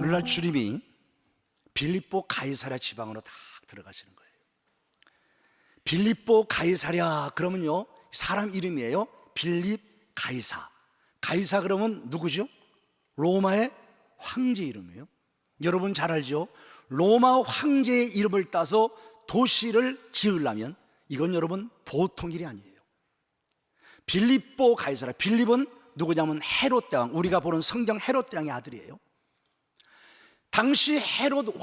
오늘날 주님이 빌립보 가이사랴 지방으로 딱 들어가시는 거예요. 빌립보 가이사랴 그러면요, 사람 이름이에요. 빌립 가이사. 가이사 그러면 누구죠? 로마의 황제 이름이에요. 여러분 잘 알죠? 로마 황제의 이름을 따서 도시를 지으려면 이건 여러분 보통 일이 아니에요. 빌립보 가이사랴. 빌립은 누구냐면 헤롯 대왕, 우리가 보는 성경 헤롯 대왕의 아들이에요. 당시 헤롯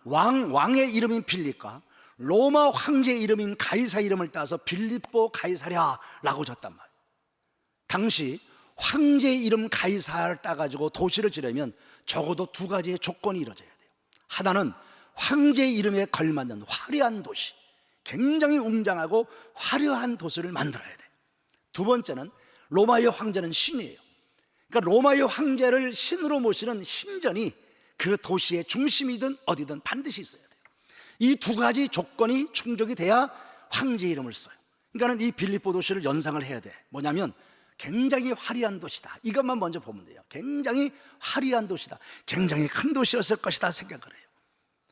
왕의 이름인 빌립과 로마 황제의 이름인 가이사 이름을 따서 빌립보 가이사랴라고 졌단 말이에요. 당시 황제의 이름 가이사를 따가지고 도시를 지으려면 적어도 두 가지의 조건이 이루어져야 돼요. 하나는 황제의 이름에 걸맞는 화려한 도시, 굉장히 웅장하고 화려한 도시를 만들어야 돼요. 두 번째는 로마의 황제는 신이에요. 그러니까 로마의 황제를 신으로 모시는 신전이 그 도시의 중심이든 어디든 반드시 있어야 돼요. 이 두 가지 조건이 충족이 돼야 황제 이름을 써요. 그러니까 이 빌립보 도시를 연상을 해야 돼. 뭐냐면 굉장히 화려한 도시다, 이것만 먼저 보면 돼요. 굉장히 화려한 도시다, 굉장히 큰 도시였을 것이다 생각을 해요.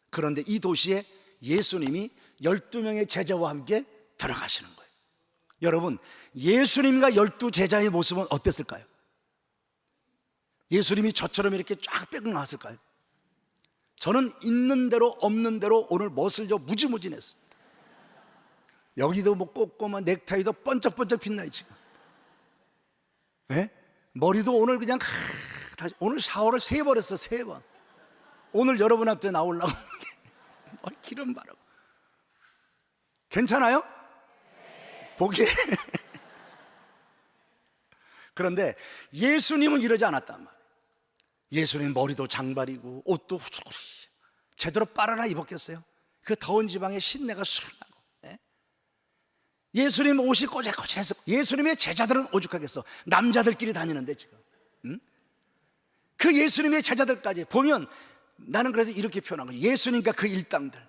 그런데 이 도시에 예수님이 12명의 제자와 함께 들어가시는 거예요. 여러분, 예수님과 12제자의 모습은 어땠을까요? 예수님이 저처럼 이렇게 쫙 빼고 나왔을까요? 저는 있는 대로 없는 대로 오늘 멋을 줘 무지무진했습니다. 여기도 뭐 꽂고만 넥타이도 번쩍번쩍 빛나요 지금. 네? 머리도 오늘 그냥 다시 오늘 샤워를 3번 했어, 3번. 오늘 여러분 앞에 나오려고 기름 바르고. 괜찮아요? 보기에. 그런데 예수님은 이러지 않았단 말이에요. 예수님 머리도 장발이고 옷도 후줄구리 제대로 빨아라 입었겠어요? 그 더운 지방에 신내가 술나고. 예수님 옷이 꼬질꼬질해서 예수님의 제자들은 오죽하겠어. 남자들끼리 다니는데 지금. 그 예수님의 제자들까지 보면 나는 그래서 이렇게 표현한 거예요. 예수님과 그 일당들,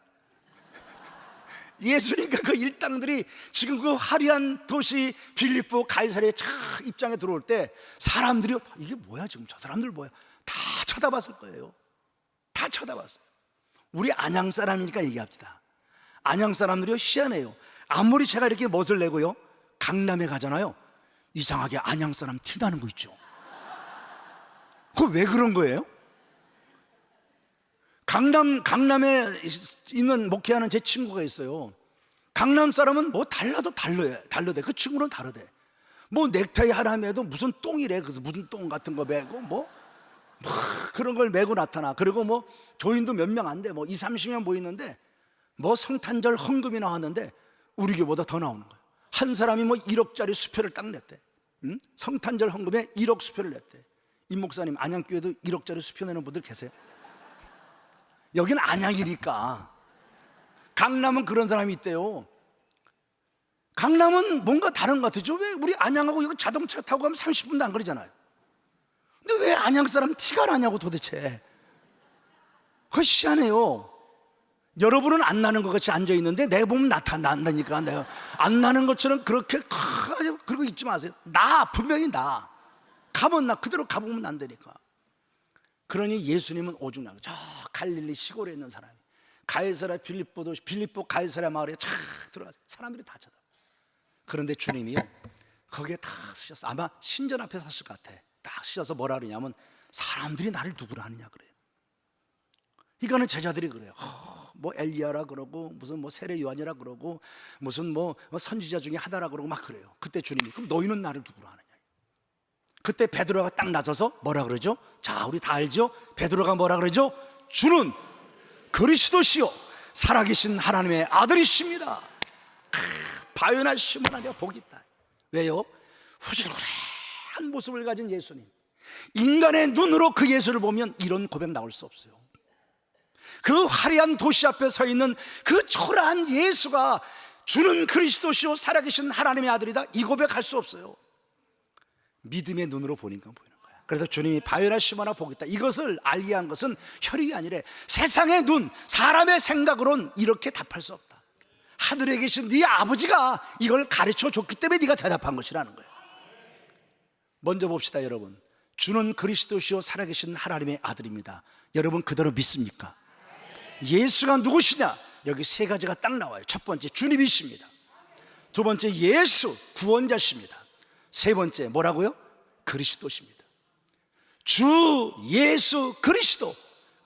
예수님과 그 일당들이 지금 그 화려한 도시 빌립보 가이사랴에 착 입장에 들어올 때 사람들이 이게 뭐야 지금 저 사람들 뭐야 다 쳐다봤을 거예요. 다 쳐다봤어요. 우리 안양 사람이니까 얘기합시다. 안양 사람들이 희한해요. 아무리 제가 이렇게 멋을 내고요, 강남에 가잖아요, 이상하게 안양 사람 티나는 거 있죠. 그거 왜 그런 거예요? 강남에 있는 목회하는 제 친구가 있어요. 강남 사람은 뭐 달라도 달라대. 그 친구는 다르대. 뭐 넥타이 하나 매도 무슨 똥이래. 그래서 무슨 똥 같은 거 매고 뭐 그런 걸 매고 나타나. 그리고 뭐 조인도 몇 명 안 돼. 뭐 20, 30명 모이는데 뭐 성탄절 헌금이 나왔는데 우리 교보다 더 나오는 거예요. 한 사람이 뭐 1억짜리 수표를 딱 냈대. 성탄절 헌금에 1억 수표를 냈대. 임 목사님 안양교회도 1억짜리 수표 내는 분들 계세요? 여긴 안양이니까. 강남은 그런 사람이 있대요. 강남은 뭔가 다른 것 같아요. 왜 우리 안양하고 이거 자동차 타고 가면 30분도 안 걸리잖아요. 근데 왜 안양 사람 티가 나냐고 도대체. 그거 희한해요. 여러분은 안 나는 것 같이 앉아있는데 내 보면 난다니까. 내가 안 나는 것처럼 그렇게 그러고 있지 마세요. 분명히 가면 그대로 가보면 안 되니까. 그러니 예수님은 오죽 나고 저 갈릴리 시골에 있는 사람이 가이사랴 빌립보 가이사랴 마을에 착 들어가서 사람들이 다 쳐다. 그런데 주님이요 거기에 딱 쓰셨어. 아마 신전 앞에 섰을 것 같아. 딱 쓰셔서 뭐라 그러냐면 사람들이 나를 누구라 하느냐 그래요. 이거는 제자들이 그래요. 뭐 엘리야라 그러고 무슨 뭐 세례 요한이라 그러고 무슨 뭐 선지자 중에 하나라 그러고 막 그래요. 그때 주님이 그럼 너희는 나를 누구라 하느냐. 그때 베드로가 딱 나서서 뭐라 그러죠? 자, 우리 다 알죠? 베드로가 뭐라 그러죠? 주는 그리스도시요 살아계신 하나님의 아들이십니다. 바요나시면 내가 복이 있다. 왜요? 후줄그레한 모습을 가진 예수님, 인간의 눈으로 그 예수를 보면 이런 고백 나올 수 없어요. 그 화려한 도시 앞에 서 있는 그 초라한 예수가 주는 그리스도시요 살아계신 하나님의 아들이다, 이 고백할 수 없어요. 믿음의 눈으로 보니까 보이는 거야. 그래서 주님이 바요나 시모나 보겠다, 이것을 알게 한 것은 혈육이 아니래. 세상의 눈, 사람의 생각으로는 이렇게 답할 수 없다. 하늘에 계신 네 아버지가 이걸 가르쳐 줬기 때문에 네가 대답한 것이라는 거예요. 먼저 봅시다 여러분. 주는 그리스도시요 살아계신 하나님의 아들입니다. 여러분 그대로 믿습니까? 예수가 누구시냐? 여기 세 가지가 딱 나와요. 첫 번째, 주님이십니다. 두 번째, 예수 구원자십니다. 세 번째, 뭐라고요? 그리스도십니다. 주 예수 그리스도,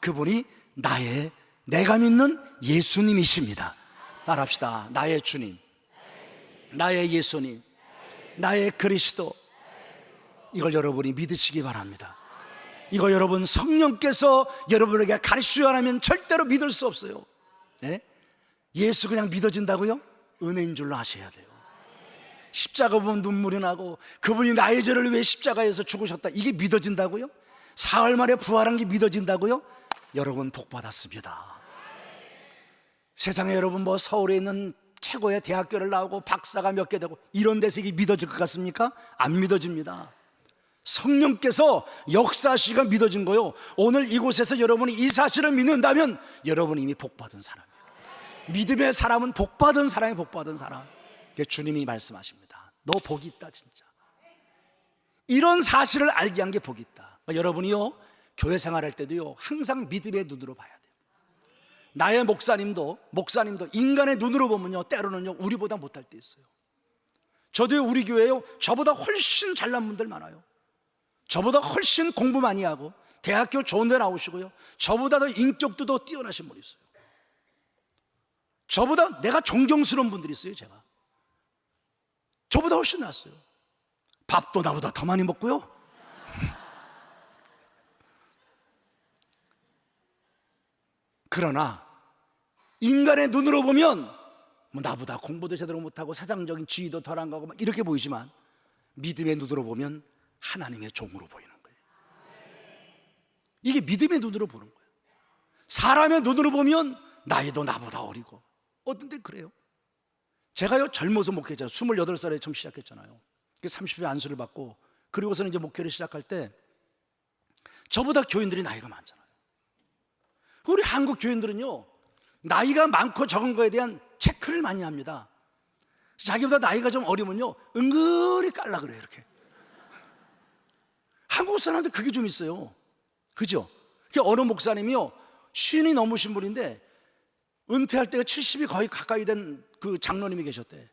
그분이 내가 믿는 예수님이십니다. 따라합시다. 나의 주님, 나의 예수님, 나의 그리스도. 이걸 여러분이 믿으시기 바랍니다. 이거 여러분 성령께서 여러분에게 가르치지 않으면 절대로 믿을 수 없어요. 네? 예수 그냥 믿어진다고요? 은혜인 줄로 아셔야 돼요. 십자가 보면 눈물이 나고 그분이 나의 죄를 위해 십자가에서 죽으셨다, 이게 믿어진다고요? 사흘 만에 부활한 게 믿어진다고요? 여러분 복 받았습니다. 세상에 여러분 뭐 서울에 있는 최고의 대학교를 나오고 박사가 몇 개 되고 이런 데서 이게 믿어질 것 같습니까? 안 믿어집니다. 성령께서 역사하시기가 믿어진 거요. 오늘 이곳에서 여러분이 이 사실을 믿는다면 여러분이 이미 복받은 사람이에요. 믿음의 사람은 복받은 사람이 복받은 사람. 주님이 말씀하십니다. 너 복이 있다 진짜. 이런 사실을 알게 한 게 복이 있다. 그러니까 여러분이요 교회 생활할 때도요 항상 믿음의 눈으로 봐야 돼요. 나의 목사님도 인간의 눈으로 보면요 때로는요 우리보다 못할 때 있어요. 저도 우리 교회요 저보다 훨씬 잘난 분들 많아요. 저보다 훨씬 공부 많이 하고 대학교 좋은 데 나오시고요 저보다 더 인격도 더 뛰어나신 분이 있어요. 저보다 내가 존경스러운 분들이 있어요. 제가 저보다 훨씬 낫어요. 밥도 나보다 더 많이 먹고요 그러나 인간의 눈으로 보면 뭐 나보다 공부도 제대로 못하고 세상적인 지위도 덜한 거고 막 이렇게 보이지만 믿음의 눈으로 보면 하나님의 종으로 보이는 거예요. 이게 믿음의 눈으로 보는 거예요. 사람의 눈으로 보면 나이도 나보다 어리고 어떤 때 그래요. 제가요 젊어서 목회자 28살에 처음 시작했잖아요. 30岁 안수를 받고 그리고서는 이제 목회를 시작할 때 저보다 교인들이 나이가 많잖아요. 우리 한국 교인들은요 나이가 많고 적은 거에 대한 체크를 많이 합니다. 자기보다 나이가 좀 어리면요 은근히 깔라 그래요. 이렇게 한국 사람들 그게 좀 있어요. 그죠? 어느 목사님이요 50이 넘으신 분인데 은퇴할 때가 70이 거의 가까이 된 그 장로님이 계셨대.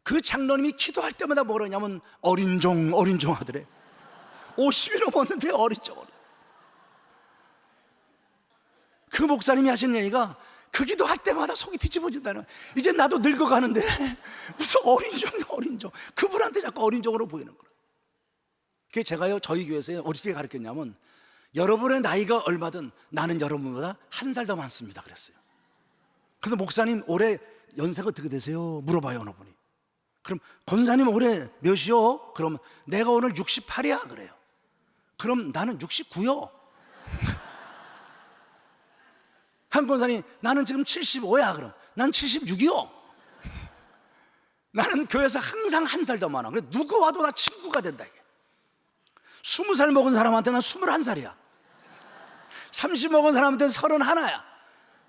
그 장로님이 기도할 때마다 뭐라 하냐면 어린 종 하더래. 50이 넘었는데 어린 종. 그 목사님이 하시는 얘기가 그 기도할 때마다 속이 뒤집어진다는, 이제 나도 늙어가는데 무슨 어린 종 그분한테 자꾸 어린 종으로 보이는 거예요. 그게 제가요 저희 교회에서 어떻게 가르쳤냐면 여러분의 나이가 얼마든 나는 여러분보다 한 살 더 많습니다 그랬어요. 그래서 목사님 올해 연세가 어떻게 되세요? 물어봐요 어느 분이. 그럼 권사님 올해 몇이요? 그럼 내가 오늘 68이야 그래요. 그럼 나는 69요. 한 권사님 나는 지금 75야 그럼 난 76이요. 나는 교회에서 항상 한 살 더 많아. 그래 누구 와도 다 친구가 된다 이게. 20살 먹은 사람한테 난 21살이야 30 먹은 사람한테는 31야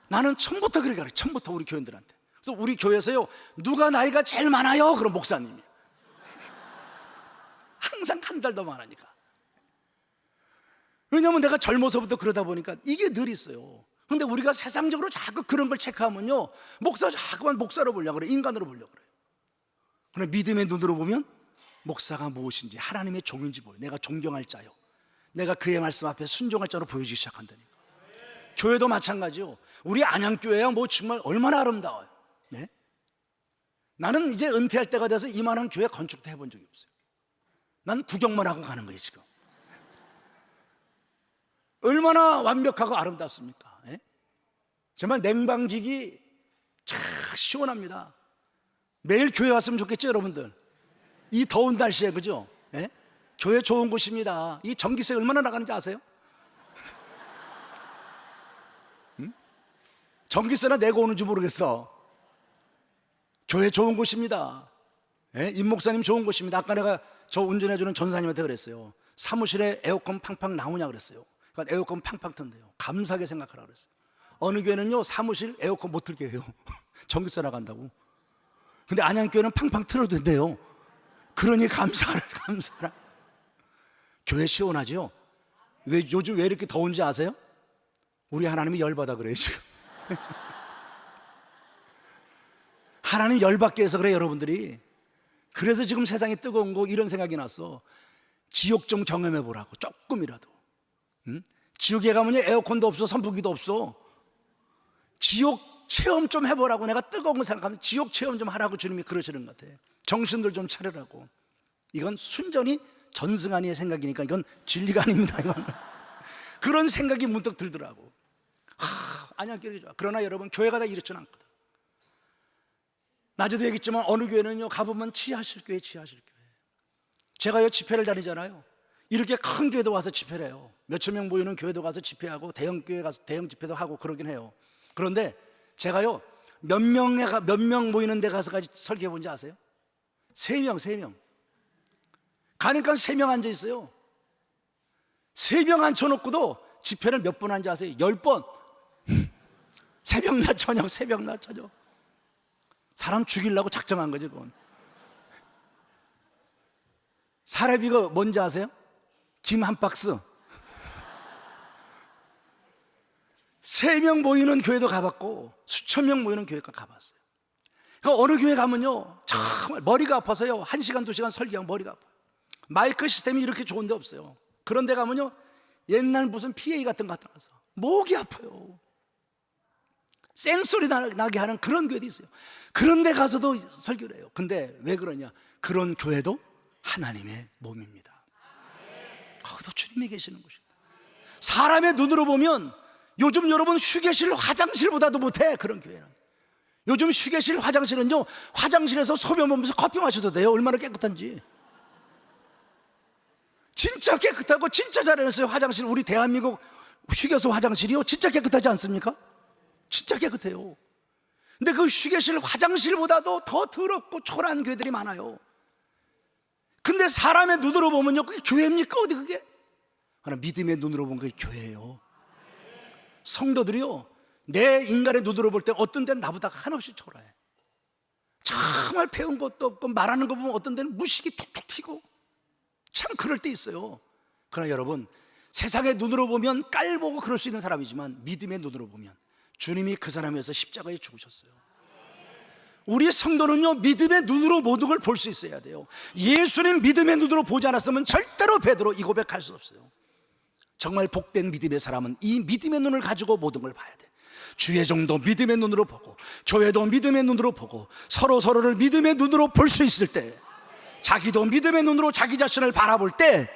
나는 처음부터 그렇게 가르쳐. 처음부터 우리 교인들한테. 그래서 우리 교회에서요 누가 나이가 제일 많아요? 그럼 목사님이 항상 한 살 더 많으니까. 왜냐면 내가 젊어서부터 그러다 보니까 이게 늘 있어요. 근데 우리가 세상적으로 자꾸 그런 걸 체크하면요 목사 자꾸만 목사로 보려고 그래. 인간으로 보려고 그래. 그러나 믿음의 눈으로 보면 목사가 무엇인지 하나님의 종인지 보여. 내가 존경할 자요 내가 그의 말씀 앞에 순종할 자로 보여주기 시작한다니까. 교회도 마찬가지요. 우리 안양교회야 뭐 정말 얼마나 아름다워요. 네? 나는 이제 은퇴할 때가 돼서 이만한 교회 건축도 해본 적이 없어요. 난 구경만 하고 가는 거예요 지금. 얼마나 완벽하고 아름답습니까? 네? 정말 냉방기기 참 시원합니다. 매일 교회 왔으면 좋겠죠 여러분들. 이 더운 날씨에 그죠? 네? 교회 좋은 곳입니다. 이 전기세 얼마나 나가는지 아세요? 전기세나 내고 오는지 모르겠어. 교회 좋은 곳입니다. 예? 임 목사님 좋은 곳입니다. 아까 내가 저 운전해주는 전사님한테 그랬어요. 사무실에 에어컨 팡팡 나오냐 그랬어요. 그러니까 에어컨 팡팡 튼대요. 감사하게 생각하라 그랬어요. 어느 교회는요 사무실 에어컨 못 틀게 해요. 전기세 나간다고. 근데 안양교회는 팡팡 틀어도 된대요. 그러니 감사하라. 교회 시원하죠? 요즘 왜 이렇게 더운지 아세요? 우리 하나님이 열받아 그래요 지금. 하나님 열받게 해서 그래 여러분들이. 그래서 지금 세상이 뜨거운 거 이런 생각이 났어. 지옥 좀 경험해 보라고, 조금이라도. 응? 지옥에 가면 에어컨도 없어, 선풍기도 없어. 지옥 체험 좀 해보라고. 내가 뜨거운 거 생각하면 지옥 체험 좀 하라고 주님이 그러시는 것 같아. 정신들 좀 차리라고. 이건 순전히 전승환이의 생각이니까 이건 진리가 아닙니다. 이건. 그런 생각이 문득 들더라고. 안양교회 좋아. 그러나 여러분, 교회가 다 이렇지는 않거든. 낮에도 얘기했지만 어느 교회는요, 가보면 치하실 교회, 치하실 교회. 제가요 집회를 다니잖아요. 이렇게 큰 교회도 와서 집회를 해요. 몇천 명 모이는 교회도 가서 집회하고, 대형 교회 가서 대형 집회도 하고 그러긴 해요. 그런데 제가요 몇 명 모이는 데 가서까지 설교해 본지 아세요? 3명. 가니까 3명 앉아 있어요. 3명 앉혀놓고도 집회를 몇 번 한지 아세요? 10번. 새벽낮 저녁, 새벽낮 저녁. 사람 죽이려고 작정한 거지 그건. 사례비가 뭔지 아세요? 김 한 박스. 3명 모이는 교회도 가봤고 수천 명 모이는 교회가 가봤어요. 그러니까 어느 교회 가면요 정말 머리가 아파서요 1시간 2시간 설교하면 머리가 아파요. 마이크 시스템이 이렇게 좋은 데 없어요. 그런 데 가면요 옛날 무슨 PA 같은 거 갖다 놔서 목이 아파요. 쌩소리 나게 하는 그런 교회도 있어요. 그런 데 가서도 설교를 해요. 근데 왜 그러냐, 그런 교회도 하나님의 몸입니다. 거기도 주님이 계시는 곳입니다. 사람의 눈으로 보면 요즘 여러분 휴게실 화장실보다도 못해. 그런 교회는. 요즘 휴게실 화장실은요 화장실에서 소변 보면서 커피 마셔도 돼요. 얼마나 깨끗한지. 진짜 깨끗하고 진짜 잘해놨어요. 화장실, 우리 대한민국 휴게소 화장실이요 진짜 깨끗하지 않습니까? 진짜 깨끗해요. 근데 그 휴게실 화장실보다도 더 더럽고 초라한 교회들이 많아요. 근데 사람의 눈으로 보면요 그게 교회입니까? 어디 그게? 하나 믿음의 눈으로 보면 그게 교회예요. 성도들이요 내 인간의 눈으로 볼 때 어떤 데는 나보다 한없이 초라해. 정말 배운 것도 없고 말하는 거 보면 어떤 데는 무식이 툭툭 튀고 참 그럴 때 있어요. 그러나 여러분, 세상의 눈으로 보면 깔보고 그럴 수 있는 사람이지만 믿음의 눈으로 보면 주님이 그 사람에 서 십자가에 죽으셨어요. 우리 성도는요 믿음의 눈으로 모든 걸 볼 수 있어야 돼요. 예수님 믿음의 눈으로 보지 않았으면 절대로 베드로 이 고백할 수 없어요. 정말 복된 믿음의 사람은 이 믿음의 눈을 가지고 모든 걸 봐야 돼. 주의 종도 믿음의 눈으로 보고 교회도 믿음의 눈으로 보고 서로를 믿음의 눈으로 볼 수 있을 때, 자기도 믿음의 눈으로 자기 자신을 바라볼 때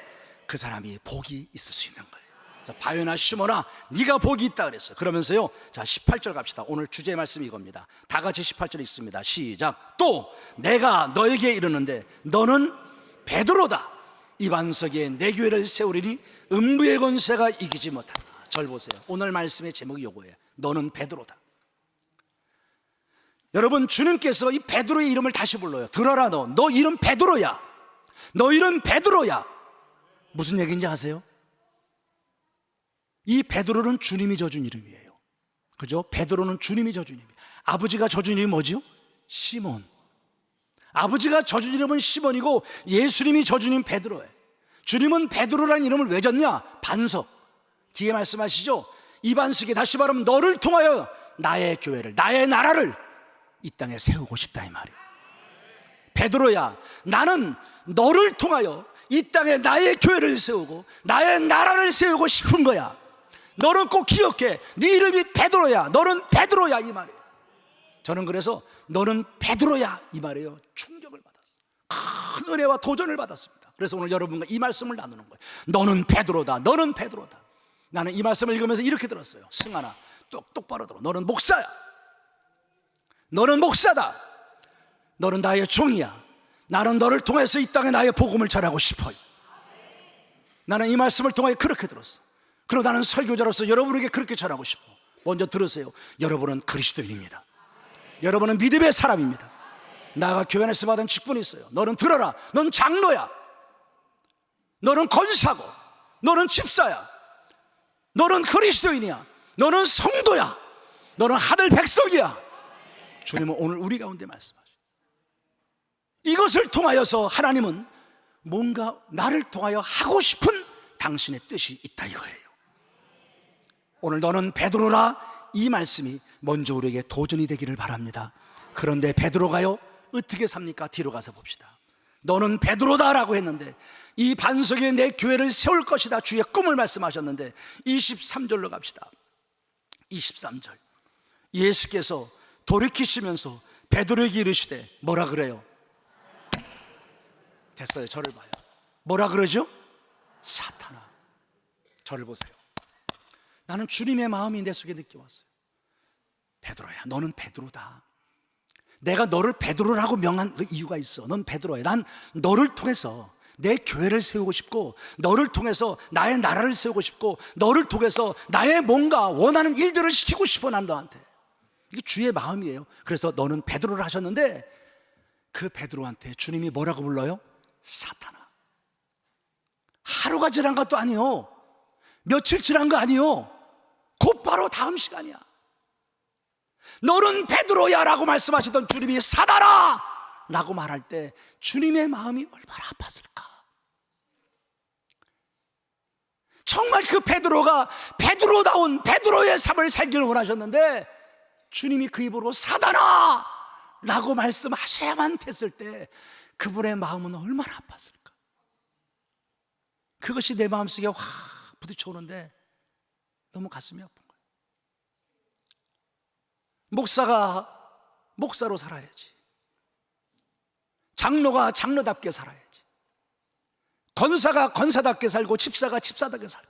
그 사람이 복이 있을 수 있는 거예요. 바요나 시몬아 네가 복이 있다 그랬어요. 그러면서요 자 18절 갑시다. 오늘 주제의 말씀이 이겁니다. 다 같이 18절 있습니다. 시작. 또 내가 너에게 이르는데 너는 베드로다. 이 반석에 내 교회를 세우리니 음부의 권세가 이기지 못하리라. 절 보세요. 오늘 말씀의 제목이 요거예요. 너는 베드로다. 여러분, 주님께서 이 베드로의 이름을 다시 불러요. 들어라, 너 이름 베드로야. 너 이름 베드로야. 무슨 얘기인지 아세요? 이 베드로는 주님이 져준 이름이에요. 그죠? 베드로는 주님이 져준 이름이에요. 아버지가 져준 이름이 뭐죠? 시몬. 아버지가 져준 이름은 시몬이고 예수님이 져준 이름은 베드로예요. 주님은 베드로라는 이름을 왜 졌냐? 반석. 뒤에 말씀하시죠? 이 반석에, 다시 말하면 너를 통하여 나의 교회를, 나의 나라를 이 땅에 세우고 싶다 이 말이에요. 베드로야, 나는 너를 통하여 이 땅에 나의 교회를 세우고 나의 나라를 세우고 싶은 거야. 너는 꼭 기억해. 네 이름이 베드로야. 너는 베드로야 이 말이에요. 저는 그래서 너는 베드로야 이 말이에요. 충격을 받았어요. 큰 은혜와 도전을 받았습니다. 그래서 오늘 여러분과 이 말씀을 나누는 거예요. 너는 베드로다. 너는 베드로다. 나는 이 말씀을 읽으면서 이렇게 들었어요. 승환아, 똑바로 들어. 너는 목사야. 너는 목사다. 너는 나의 종이야. 나는 너를 통해서 이 땅에 나의 복음을 전하고 싶어요. 나는 이 말씀을 통해 그렇게 들었어. 그리고 나는 설교자로서 여러분에게 그렇게 전하고 싶어. 먼저 들으세요. 여러분은 그리스도인입니다. 여러분은 믿음의 사람입니다. 나가 교회 안에서 받은 직분이 있어요. 너는 들어라. 넌 장로야. 너는 권사고, 너는 집사야. 너는 그리스도인이야. 너는 성도야. 너는 하늘 백성이야. 주님은 오늘 우리 가운데 말씀하시죠. 이것을 통하여서 하나님은 뭔가 나를 통하여 하고 싶은 당신의 뜻이 있다 이거예요. 오늘 너는 베드로라, 이 말씀이 먼저 우리에게 도전이 되기를 바랍니다. 그런데 베드로가요 어떻게 삽니까? 뒤로 가서 봅시다. 너는 베드로다 라고 했는데, 이 반석에 내 교회를 세울 것이다, 주의 꿈을 말씀하셨는데 23절로 갑시다. 23절, 예수께서 돌이키시면서 베드로에게 이르시되 뭐라 그래요? 됐어요. 저를 봐요. 뭐라 그러죠? 사탄아. 저를 보세요. 나는 주님의 마음이 내 속에 느껴왔어요. 베드로야, 너는 베드로다. 내가 너를 베드로라고 명한 그 이유가 있어. 넌 베드로야. 난 너를 통해서 내 교회를 세우고 싶고, 너를 통해서 나의 나라를 세우고 싶고, 너를 통해서 나의 뭔가 원하는 일들을 시키고 싶어. 난 너한테. 이게 주의 마음이에요. 그래서 너는 베드로를 하셨는데, 그 베드로한테 주님이 뭐라고 불러요? 사탄아. 하루가 지난 것도 아니요, 며칠 지난 거 아니요, 곧바로 다음 시간이야. 너는 베드로야 라고 말씀하시던 주님이 사단아 라고 말할 때 주님의 마음이 얼마나 아팠을까. 정말 그 베드로가 베드로다운 베드로의 삶을 살기를 원하셨는데, 주님이 그 입으로 사단아 라고 말씀하셔야만 했을 때 그분의 마음은 얼마나 아팠을까. 그것이 내 마음속에 확 부딪혀오는데 너무 가슴이 아픈 거예요. 목사가 목사로 살아야지, 장로가 장로답게 살아야지, 권사가 권사답게 살고, 집사가 집사답게 살고,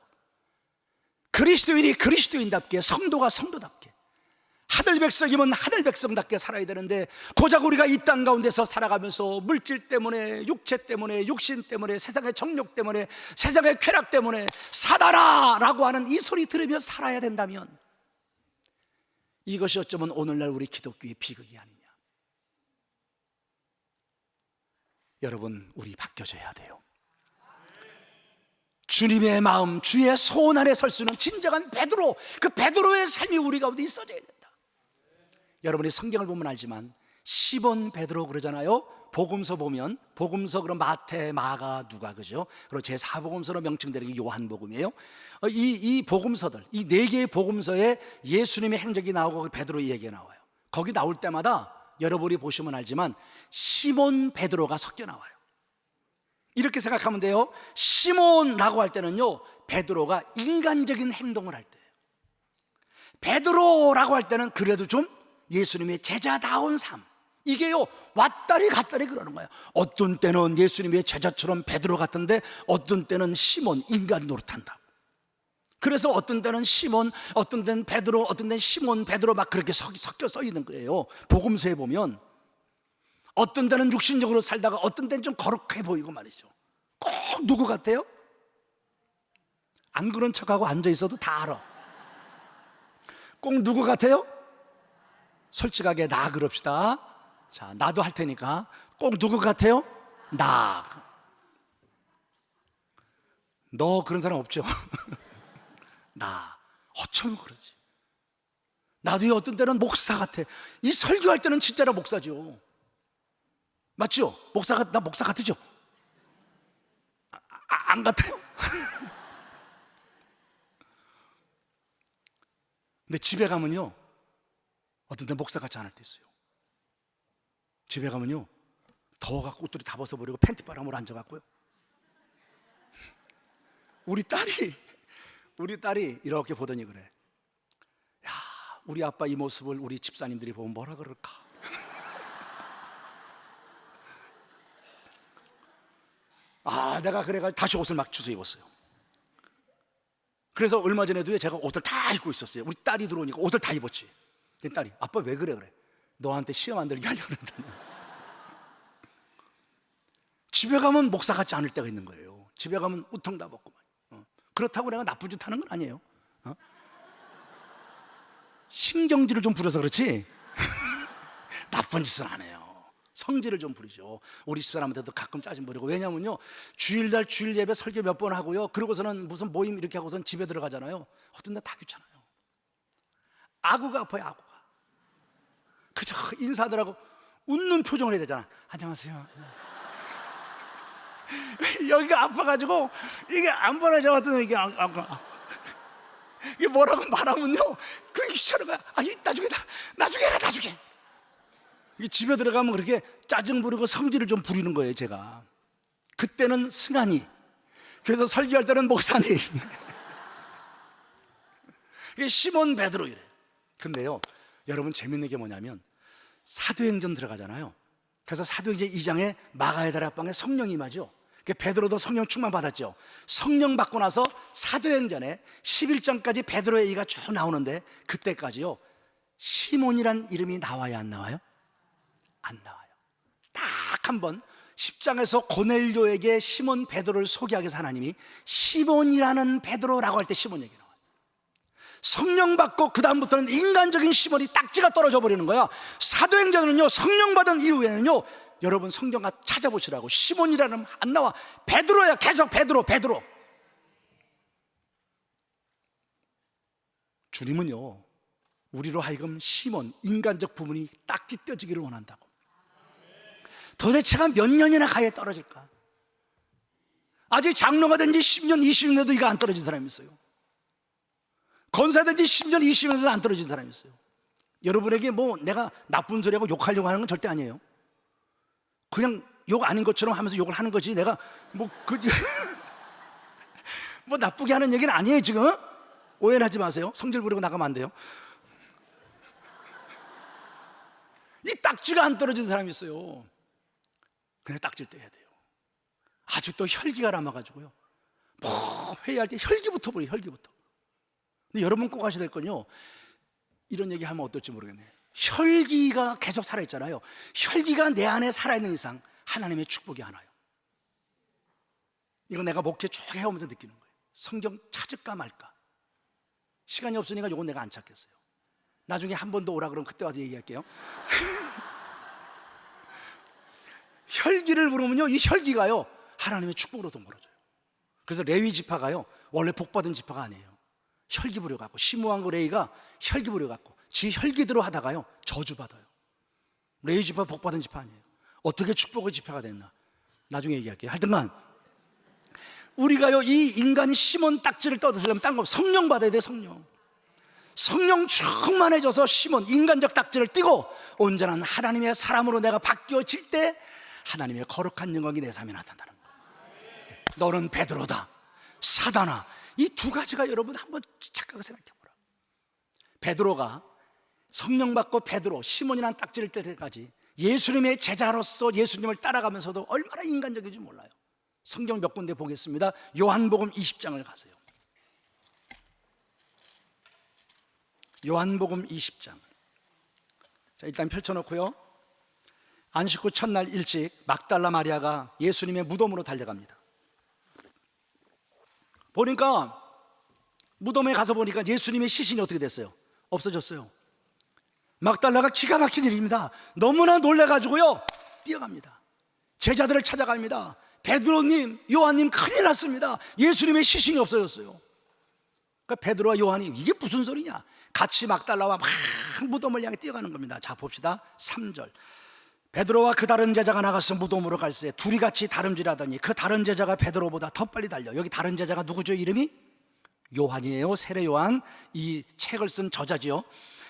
그리스도인이 그리스도인답게, 성도가 성도답게, 하늘 백성이면 하늘 백성답게 살아야 되는데, 고작 우리가 이 땅 가운데서 살아가면서 물질 때문에, 육체 때문에, 육신 때문에, 세상의 정욕 때문에, 세상의 쾌락 때문에 사단아 라고 하는 이 소리 들으며 살아야 된다면, 이것이 어쩌면 오늘날 우리 기독교의 비극이 아니냐. 여러분, 우리 바뀌어져야 돼요. 주님의 마음, 주의 소원 안에 설 수 있는 진정한 베드로, 그 베드로의 삶이 우리 가운데 있어져야 된다. 여러분이 성경을 보면 알지만 시몬 베드로 그러잖아요. 복음서 보면, 복음서 그럼 마태, 마가, 누가, 그죠? 그리고 제4복음서로 명칭되는 게 요한복음이에요. 이 복음서들, 이 4개의 복음서에 예수님의 행적이 나오고 베드로의 얘기가 나와요. 거기 나올 때마다 여러분이 보시면 알지만 시몬 베드로가 섞여 나와요. 이렇게 생각하면 돼요. 시몬이라고 할 때는요, 베드로가 인간적인 행동을 할 때예요. 베드로라고 할 때는 그래도 좀 예수님의 제자다운 삶, 이게요 왔다리 갔다리 그러는 거예요. 어떤 때는 예수님의 제자처럼 베드로 같은데, 어떤 때는 시몬, 인간 노릇한다. 그래서 어떤 때는 시몬, 어떤 때는 베드로, 어떤 때는 시몬, 베드로 막 그렇게 섞여 써 있는 거예요. 복음서에 보면 어떤 때는 육신적으로 살다가 어떤 때는 좀 거룩해 보이고 말이죠. 꼭 누구 같아요? 안 그런 척하고 앉아 있어도 다 알아. 꼭 누구 같아요? 솔직하게 나 그럽시다. 자, 나도 할 테니까. 꼭 누구 같아요? 나. 너 그런 사람 없죠? 나. 어쩜 그러지? 나도 어떤 때는 목사 같아. 이 설교할 때는 진짜로 목사죠. 맞죠? 나 목사 같으죠? 안 같아요? 근데 집에 가면요, 어떤 때 목사 같지 않을 때 있어요. 집에 가면요, 더워갖고 옷들이 다 벗어버리고 팬티바람으로 앉아갖고요, 우리 딸이 이렇게 보더니 그래. 야, 우리 아빠 이 모습을 우리 집사님들이 보면 뭐라 그럴까? 내가 그래가 다시 옷을 막 주워 입었어요. 그래서 얼마 전에도 제가 옷을 다 입고 있었어요. 우리 딸이 들어오니까 옷을 다 입었지. 내 딸이, 아빠 왜 그래? 너한테 시험 안 들게 하려고 그런다. 집에 가면 목사 같지 않을 때가 있는 거예요. 집에 가면 우통 다 벗고. 그렇다고 내가 나쁜 짓 하는 건 아니에요. 신경질을 좀 부려서 그렇지 나쁜 짓은 안 해요. 성질을 좀 부리죠. 우리 집사람한테도 가끔 짜증 부리고. 왜냐면요, 주일날 주일 예배 설교 몇 번 하고요, 그러고서는 무슨 모임 이렇게 하고선 집에 들어가잖아요. 어떤 날 다 귀찮아요. 아구가 아파요. 아구가 그저 인사하더라고 웃는 표정을 해야 되잖아. 안녕하세요. 여기가 아파가지고 이게 안 벌어져가지고 이게 이게 뭐라고 말하면요, 그게 귀찮은 거야. 나중에 해라. 이게 집에 들어가면 그렇게 짜증 부리고 성질을 좀 부리는 거예요, 제가. 그때는 승환이, 그래서 설교할 때는 목사님. 이게 시몬 베드로 이래. 근데요, 여러분 재밌는 게 뭐냐면 사도행전 들어가잖아요. 그래서 사도행전 2장에 마가의 다락방에 성령이 임하죠. 베드로도 성령 충만 받았죠. 성령 받고 나서 사도행전에 11장까지 베드로의 얘기가 쭉 나오는데, 그때까지요 시몬이란 이름이 나와요, 안 나와요? 안 나와요. 딱 한 번 10장에서 고넬료에게 시몬 베드로를 소개하기 위해서 하나님이 시몬이라는 베드로라고 할 때 시몬 얘기 나와요. 성령 받고 그 다음부터는 인간적인 시몬이 딱지가 떨어져 버리는 거야. 사도행전은요, 성령 받은 이후에는요, 여러분 성경 찾아보시라고 시몬이라는 안 나와. 베드로야, 계속 베드로. 주님은요, 우리로 하여금 시몬, 인간적 부분이 딱지 떼지기를 원한다고. 도대체가 몇 년이나 가야 떨어질까? 아직 장로가 된 지 10년, 20년 돼도 이거 안 떨어진 사람이 있어요. 권사 된 지 10년, 20년 돼도 안 떨어진 사람이 있어요. 여러분에게 뭐 내가 나쁜 소리하고 욕하려고 하는 건 절대 아니에요. 그냥 욕 아닌 것처럼 하면서 욕을 하는 거지, 내가 뭐 나쁘게 하는 얘기는 아니에요. 지금 오해는 하지 마세요. 성질 부리고 나가면 안 돼요. 이 딱지가 안 떨어진 사람이 있어요. 그냥 딱지를 떼야 돼요. 아직도 혈기가 남아가지고요, 뭐 회의할 때 혈기부터 버려요, 혈기부터. 근데 여러분 꼭 아셔야 될 건요, 이런 얘기 하면 어떨지 모르겠네. 혈기가 계속 살아있잖아요. 혈기가 내 안에 살아있는 이상 하나님의 축복이 안 와요. 이거 내가 목회 쭉 해오면서 느끼는 거예요. 성경 찾을까 말까. 시간이 없으니까 이건 내가 안 찾겠어요. 나중에 한 번 더 오라 그러면 그때 와서 얘기할게요. 혈기를 부르면요, 이 혈기가요 하나님의 축복으로 동물어져요. 그래서 레위 지파가요 원래 복받은 지파가 아니에요. 혈기 부려갖고, 시므온과 레위가 혈기 부려갖고 지 혈기대로 하다가요 저주받아요. 레위 지파 복받은 지파 아니에요. 어떻게 축복의 지파가 됐나 나중에 얘기할게요. 하여튼간 우리가요 이 인간이 시몬 딱지를 떠들려면 딴 거 없어요. 성령 받아야 돼요. 성령 충만해져서 시몬 인간적 딱지를 띠고 온전한 하나님의 사람으로 내가 바뀌어질 때 하나님의 거룩한 영광이 내 삶에 나타나는 거예요. 너는 베드로다, 사단아. 이 두 가지가 여러분 한번 착각을 생각해 보라. 베드로가 성령 받고 베드로, 시몬이라는 딱지를 뗄 때까지 예수님의 제자로서 예수님을 따라가면서도 얼마나 인간적인지 몰라요. 성경 몇 군데 보겠습니다. 요한복음 20장을 가세요. 요한복음 20장. 자, 일단 펼쳐놓고요, 안식 후 첫날 일찍 막달라 마리아가 예수님의 무덤으로 달려갑니다. 보니까 무덤에 가서 보니까 예수님의 시신이 어떻게 됐어요? 없어졌어요. 막달라가 기가 막힌 일입니다. 너무나 놀래가지고요 뛰어갑니다. 제자들을 찾아갑니다. 베드로님, 요한님 큰일 났습니다. 예수님의 시신이 없어졌어요. 그러니까 베드로와 요한이 이게 무슨 소리냐, 같이 막달라와 막 무덤을 향해 뛰어가는 겁니다. 자 봅시다. 3절. 베드로와 그 다른 제자가 나가서 무덤으로 갈새 둘이 같이 다름질하더니 그 다른 제자가 베드로보다 더 빨리 달려. 여기 다른 제자가 누구죠? 이름이 요한이에요. 세례 요한, 이 책을 쓴 저자지요.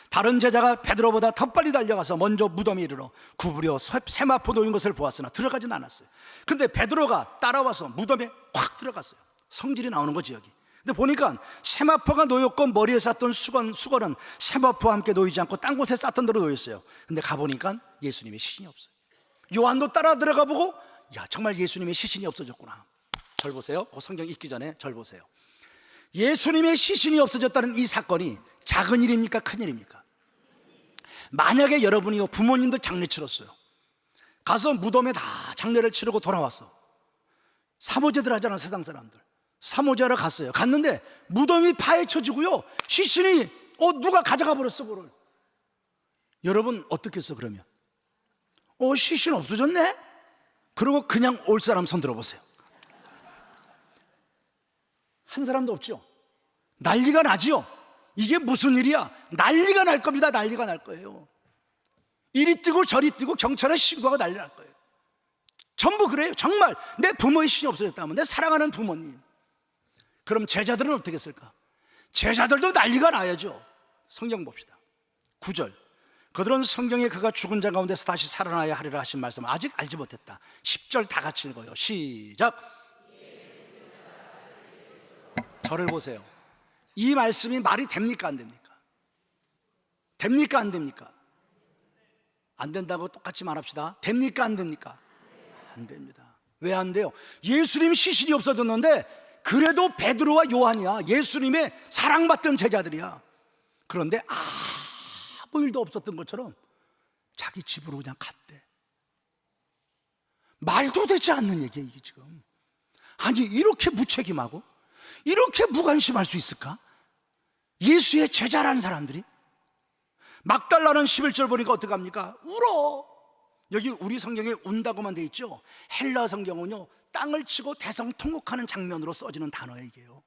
다른 제자가 베드로보다 더 빨리 달려가서 먼저 무덤에 이르러 구부려 세마포 놓인 것을 보았으나 들어가진 않았어요. 근데 베드로가 따라와서 무덤에 확 들어갔어요. 성질이 나오는 거지 여기. 근데 보니까 세마포가 놓였고 머리에 쌌던 수건은 세마포와 함께 놓이지 않고 딴 곳에 쌌던 대로 놓였어요. 근데 가보니까 예수님의 시신이 없어요. 요한도 따라 들어가 보고, 야 정말 예수님의 시신이 없어졌구나. 절 보세요. 그 성경 읽기 전에 절 보세요. 예수님의 시신이 없어졌다는 이 사건이 작은 일입니까? 큰 일입니까? 만약에 여러분이 부모님도 장례 치렀어요. 가서 무덤에 다 장례를 치르고 돌아왔어. 사모제들 하잖아, 세상 사람들. 사모제하러 갔어요. 갔는데 무덤이 파헤쳐지고요, 시신이 누가 가져가 버렸어 그걸. 여러분 어떻겠어 그러면? 시신 없어졌네? 그리고 그냥 올 사람 손 들어보세요. 한 사람도 없죠. 난리가 나죠. 이게 무슨 일이야? 난리가 날 겁니다. 난리가 날 거예요. 이리 뛰고 저리 뛰고 경찰에 신고하고 난리 날 거예요. 전부 그래요. 정말 내 부모의 신이 없어졌다면, 내 사랑하는 부모님. 그럼 제자들은 어떻게 했을까? 제자들도 난리가 나야죠. 성경 봅시다. 9절. 그들은 성경에 그가 죽은 자 가운데서 다시 살아나야 하리라 하신 말씀을 아직 알지 못했다. 10절 다 같이 읽어요. 시작. 저를 보세요. 이 말씀이 말이 됩니까 안 됩니까? 됩니까 안 됩니까? 안 된다고 똑같이 말합시다. 됩니까 안 됩니까? 안 됩니다. 왜 안 돼요? 예수님 시신이 없어졌는데 그래도 베드로와 요한이야. 예수님의 사랑받던 제자들이야. 그런데 아무 일도 없었던 것처럼 자기 집으로 그냥 갔대. 말도 되지 않는 얘기야 이게 지금. 아니 이렇게 무책임하고 이렇게 무관심할 수 있을까? 예수의 제자라는 사람들이. 막달라는 11절 보니까 어떡합니까? 울어. 여기 우리 성경에 운다고만 돼 있죠. 헬라 성경은요 땅을 치고 대성통곡하는 장면으로 써지는 단어예요 이게요.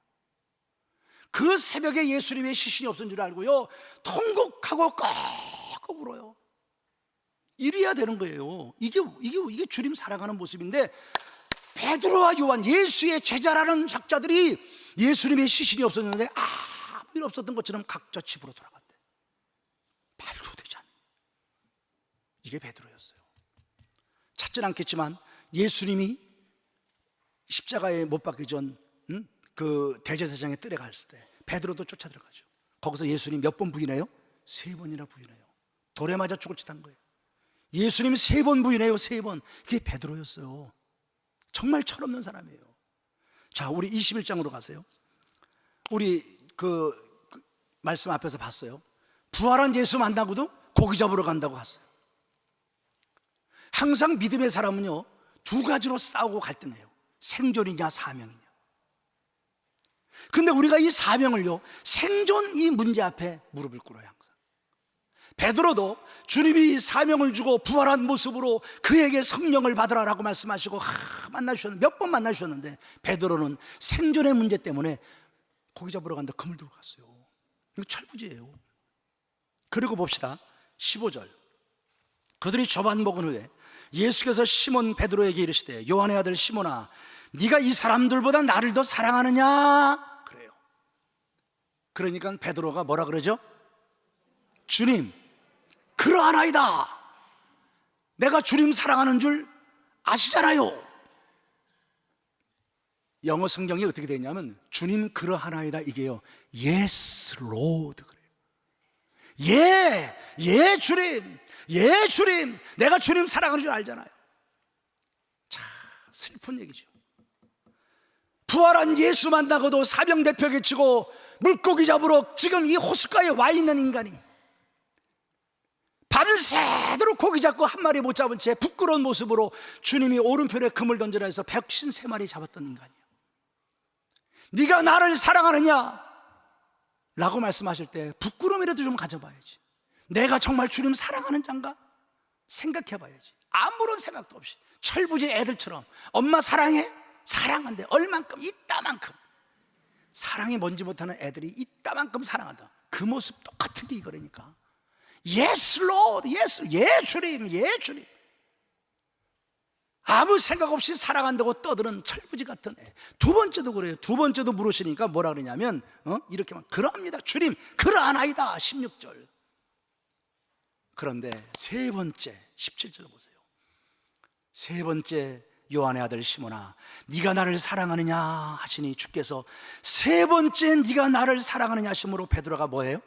그 새벽에 예수님의 시신이 없은 줄 알고요 통곡하고 꺽꺽 울어요. 이래야 되는 거예요. 이게 주님 사랑하는 모습인데, 베드로와 요한 예수의 제자라는 작자들이 예수님의 시신이 없었는데 아무 일 없었던 것처럼 각자 집으로 돌아갔대. 말도 되지 않는. 이게 베드로였어요. 찾진 않겠지만 예수님이 십자가에 못 박기 전 그 대제사장의 뜰에 갔을 때 베드로도 쫓아 들어가죠. 거기서 예수님 몇 번 부인해요? 3번이나 부인해요. 돌에 맞아 죽을 짓 한 거예요. 예수님 3번 부인해요. 3번. 그게 베드로였어요. 정말 철없는 사람이에요. 자, 우리 21장으로 가세요. 우리 그 말씀 앞에서 봤어요. 부활한 예수 만나고도 고기 잡으러 간다고 했어요. 항상 믿음의 사람은요 2가지로 싸우고 갈등해요. 생존이냐 사명이냐. 근데 우리가 이 사명을요 생존 이 문제 앞에 무릎을 꿇어요. 항상 베드로도 주님이 사명을 주고 부활한 모습으로 그에게 성령을 받으라라고 말씀하시고 만나주셨는데, 몇 번 만나주셨는데 베드로는 생존의 문제 때문에 고기 잡으러 간다 금을 들고 갔어요. 이거 철부지예요. 그리고 봅시다. 15절. 그들이 저반 먹은 후에 예수께서 시몬 베드로에게 이르시되 요한의 아들 시몬아 네가 이 사람들보다 나를 더 사랑하느냐? 그래요. 그러니까 베드로가 뭐라 그러죠? 주님 그러하나이다. 내가 주님 사랑하는 줄 아시잖아요. 영어 성경이 어떻게 되냐면 주님 그러하나이다 이게요 Yes Lord 그래요. 예 주님, 예 주님, 내가 주님 사랑하는 줄 알잖아요. 참 슬픈 얘기죠. 부활한 예수 만나고도 사명대표에 치고 물고기 잡으러 지금 이 호숫가에 와 있는 인간이 밤새도록 고기 잡고 한 마리 못 잡은 채 부끄러운 모습으로 주님이 오른편에 금을 던져라 해서 153마리 잡았던 인간이에요. 네가 나를 사랑하느냐? 라고 말씀하실 때 부끄러움이라도 좀 가져봐야지. 내가 정말 주님 사랑하는 자인가? 생각해봐야지. 아무런 생각도 없이 철부지 애들처럼 엄마 사랑해? 사랑한대. 얼만큼? 이따만큼. 사랑이 뭔지 못하는 애들이 이따만큼 사랑한다. 그 모습 똑같은 게 이거라니까. Yes Lord, yes, 예 주님, 예 주님. 아무 생각 없이 사랑한다고 떠드는 철부지 같은 애. 두 번째도 그래요. 두 번째도 물으시니까 뭐라 그러냐면 이렇게만 그러합니다 주님 그러하나이다 16절. 그런데 세 번째 17절 보세요. 세 번째 요한의 아들 시몬아 네가 나를 사랑하느냐 하시니 주께서 세 번째 네가 나를 사랑하느냐 하심으로 베드로가 뭐예요?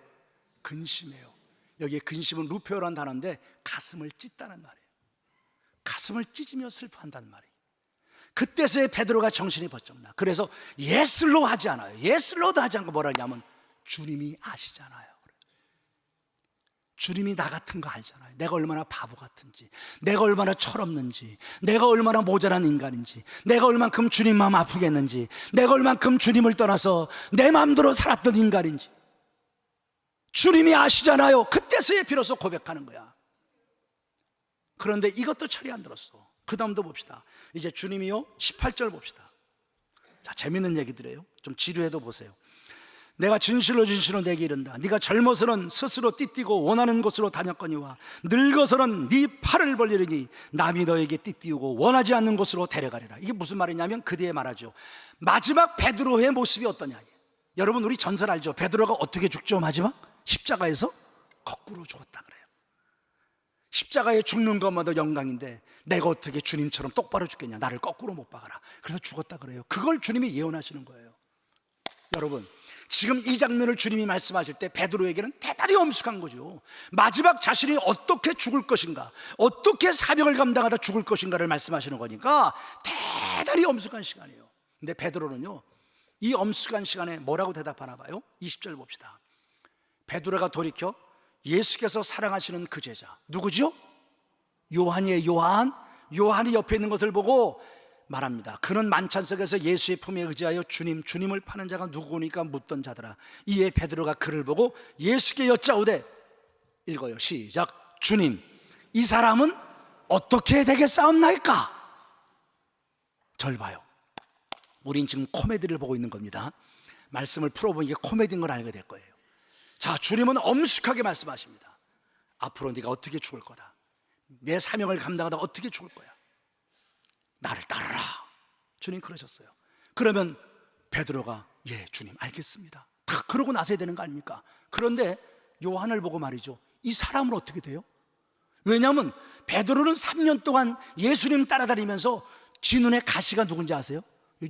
근심해요. 여기에 근심은 루페오라는 단어인데 가슴을 찢다는 말이에요. 가슴을 찢으며 슬퍼한다는 말이에요. 그때서야 베드로가 정신이 번쩍 나. 그래서 예슬로 하지 않아요. 예슬로도 하지 않고 뭐라 하냐면 주님이 아시잖아요. 주님이 나 같은 거 알잖아요. 내가 얼마나 바보 같은지, 내가 얼마나 철없는지, 내가 얼마나 모자란 인간인지, 내가 얼만큼 주님 마음 아프게 했는지, 내가 얼만큼 주님을 떠나서 내 마음대로 살았던 인간인지 주님이 아시잖아요. 그때서야 비로소 고백하는 거야. 그런데 이것도 철이 안 들었어. 그 다음도 봅시다. 이제 주님이요 18절 봅시다. 자, 재밌는 얘기들이에요. 좀 지루해도 보세요. 내가 진실로 진실로 내게 이른다. 네가 젊어서는 스스로 띠띠고 원하는 곳으로 다녔거니와 늙어서는 네 팔을 벌리리니 남이 너에게 띠띠우고 원하지 않는 곳으로 데려가리라. 이게 무슨 말이냐면 그 뒤에 말하죠. 마지막 베드로의 모습이 어떠냐. 여러분 우리 전설 알죠? 베드로가 어떻게 죽죠? 마지막 십자가에서 거꾸로 죽었다 그래요. 십자가에 죽는 것마다 영광인데 내가 어떻게 주님처럼 똑바로 죽겠냐. 나를 거꾸로 못 박아라. 그래서 죽었다 그래요. 그걸 주님이 예언하시는 거예요. 여러분 지금 이 장면을 주님이 말씀하실 때 베드로에게는 대단히 엄숙한 거죠. 마지막 자신이 어떻게 죽을 것인가, 어떻게 사명을 감당하다 죽을 것인가를 말씀하시는 거니까 대단히 엄숙한 시간이에요. 근데 베드로는요 이 엄숙한 시간에 뭐라고 대답하나 봐요. 20절 봅시다. 베드로가 돌이켜 예수께서 사랑하시는 그 제자 누구죠? 요한이에요. 요한이 옆에 있는 것을 보고 말합니다. 그는 만찬석에서 예수의 품에 의지하여 주님을 파는 자가 누구니까 묻던 자더라. 이에 베드로가 그를 보고 예수께 여짜오되, 읽어요. 시작. 주님, 이 사람은 어떻게 되겠사옵나이까? 절 봐요. 우린 지금 코미디를 보고 있는 겁니다. 말씀을 풀어보면 이게 코미디인 걸 알게 될 거예요. 자, 주님은 엄숙하게 말씀하십니다. 앞으로 네가 어떻게 죽을 거다. 내 사명을 감당하다가 어떻게 죽을 거야. 나를 따르라. 주님 그러셨어요. 그러면 베드로가 예 주님 알겠습니다. 다 그러고 나서야 되는 거 아닙니까? 그런데 요한을 보고 말이죠. 이 사람은 어떻게 돼요? 왜냐하면 베드로는 3년 동안 예수님 따라다니면서 지 눈에 가시가 누군지 아세요?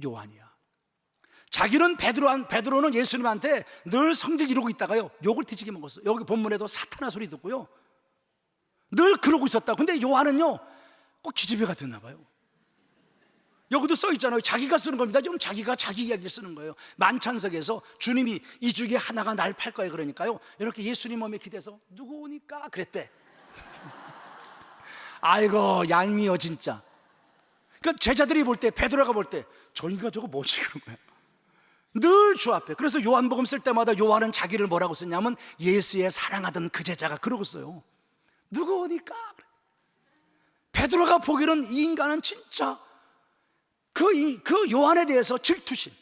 요한이야. 자기는 베드로는 예수님한테 늘 성질 이루고 있다가요 욕을 뒤지게 먹었어요. 여기 본문에도 사탄아 소리 듣고요 늘 그러고 있었다. 근데 요한은요 꼭 기집애가 됐나 봐요. 여기도 써 있잖아요. 자기가 쓰는 겁니다. 지금 자기가 자기 이야기를 쓰는 거예요. 만찬석에서 주님이 이 중에 하나가 날 팔 거예요. 그러니까요 이렇게 예수님 몸에 기대서 누구 오니까 그랬대. 아이고 얄미워 진짜. 그 제자들이 볼 때 베드로가 볼 때 저희가 저거 뭐지 그런 거야. 늘 주 앞에. 그래서 요한복음 쓸 때마다 요한은 자기를 뭐라고 쓰냐면 예수의 사랑하던 그 제자가 그러고 써요. 누구 오니까. 베드로가 보기로는 이 인간은 진짜 그 요한에 대해서 질투심,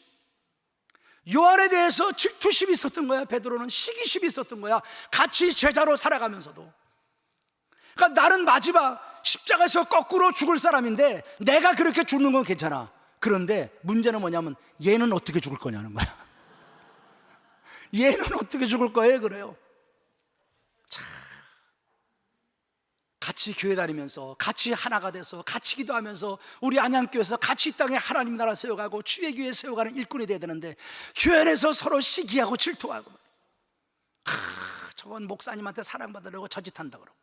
요한에 대해서 질투심이 있었던 거야. 베드로는 시기심이 있었던 거야. 같이 제자로 살아가면서도. 그러니까 나는 마지막 십자가에서 거꾸로 죽을 사람인데 내가 그렇게 죽는 건 괜찮아. 그런데 문제는 뭐냐면 얘는 어떻게 죽을 거냐는 거야. 얘는 어떻게 죽을 거예요? 그래요. 참, 같이 교회 다니면서 같이 하나가 돼서 같이 기도하면서 우리 안양교회에서 같이 이 땅에 하나님 나라 세워가고 주의 교회 세워가는 일꾼이 돼야 되는데 교회 안에서 서로 시기하고 질투하고 저건 목사님한테 사랑받으려고 저짓한다 그러고.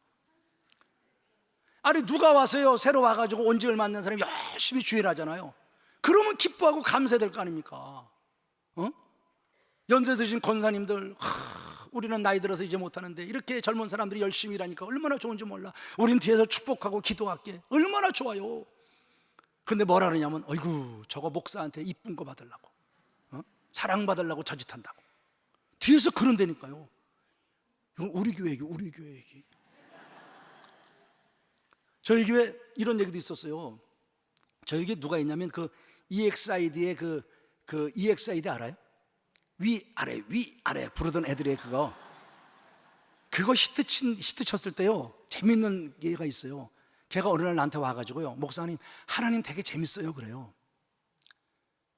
아니 누가 와서요 새로 와가지고 온 지 얼마 안 된 사람이 열심히 주일 하잖아요. 그러면 기뻐하고 감사해야 될 거 아닙니까? 연세 드신 권사님들 우리는 나이 들어서 이제 못하는데 이렇게 젊은 사람들이 열심히 일하니까 얼마나 좋은지 몰라. 우린 뒤에서 축복하고 기도할게. 얼마나 좋아요. 근데 뭐라 그러냐면 어이구 저거 목사한테 이쁜 거 받으려고 사랑받으려고 저짓한다고. 뒤에서 그런다니까요. 이건 우리 교회 얘기. 저희 교회 이런 얘기도 있었어요. 저희 교회 누가 있냐면 그 EXID의 그 EXID 알아요? 위아래 부르던 애들의 그거 히트 쳤을 때요 재밌는 얘가 있어요. 걔가 어느 날 나한테 와가지고요 목사님 하나님 되게 재밌어요 그래요.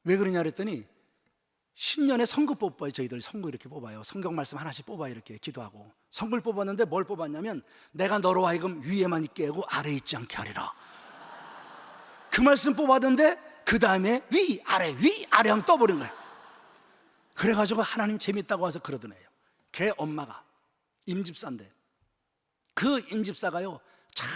왜 그러냐 그랬더니 신년에 성구 뽑아요. 저희들 성구 이렇게 뽑아요. 성경 말씀 하나씩 뽑아요. 이렇게 기도하고 성구를 뽑았는데 뭘 뽑았냐면 내가 너로 하여금 위에만 있게 하고 아래에 있지 않게 하리라. 그 말씀 뽑았는데 그 다음에 위아래 하면 떠버린 거예요. 그래가지고 하나님 재밌다고 와서 그러던 애예요. 걔 엄마가 임집사인데 그 임집사가요 참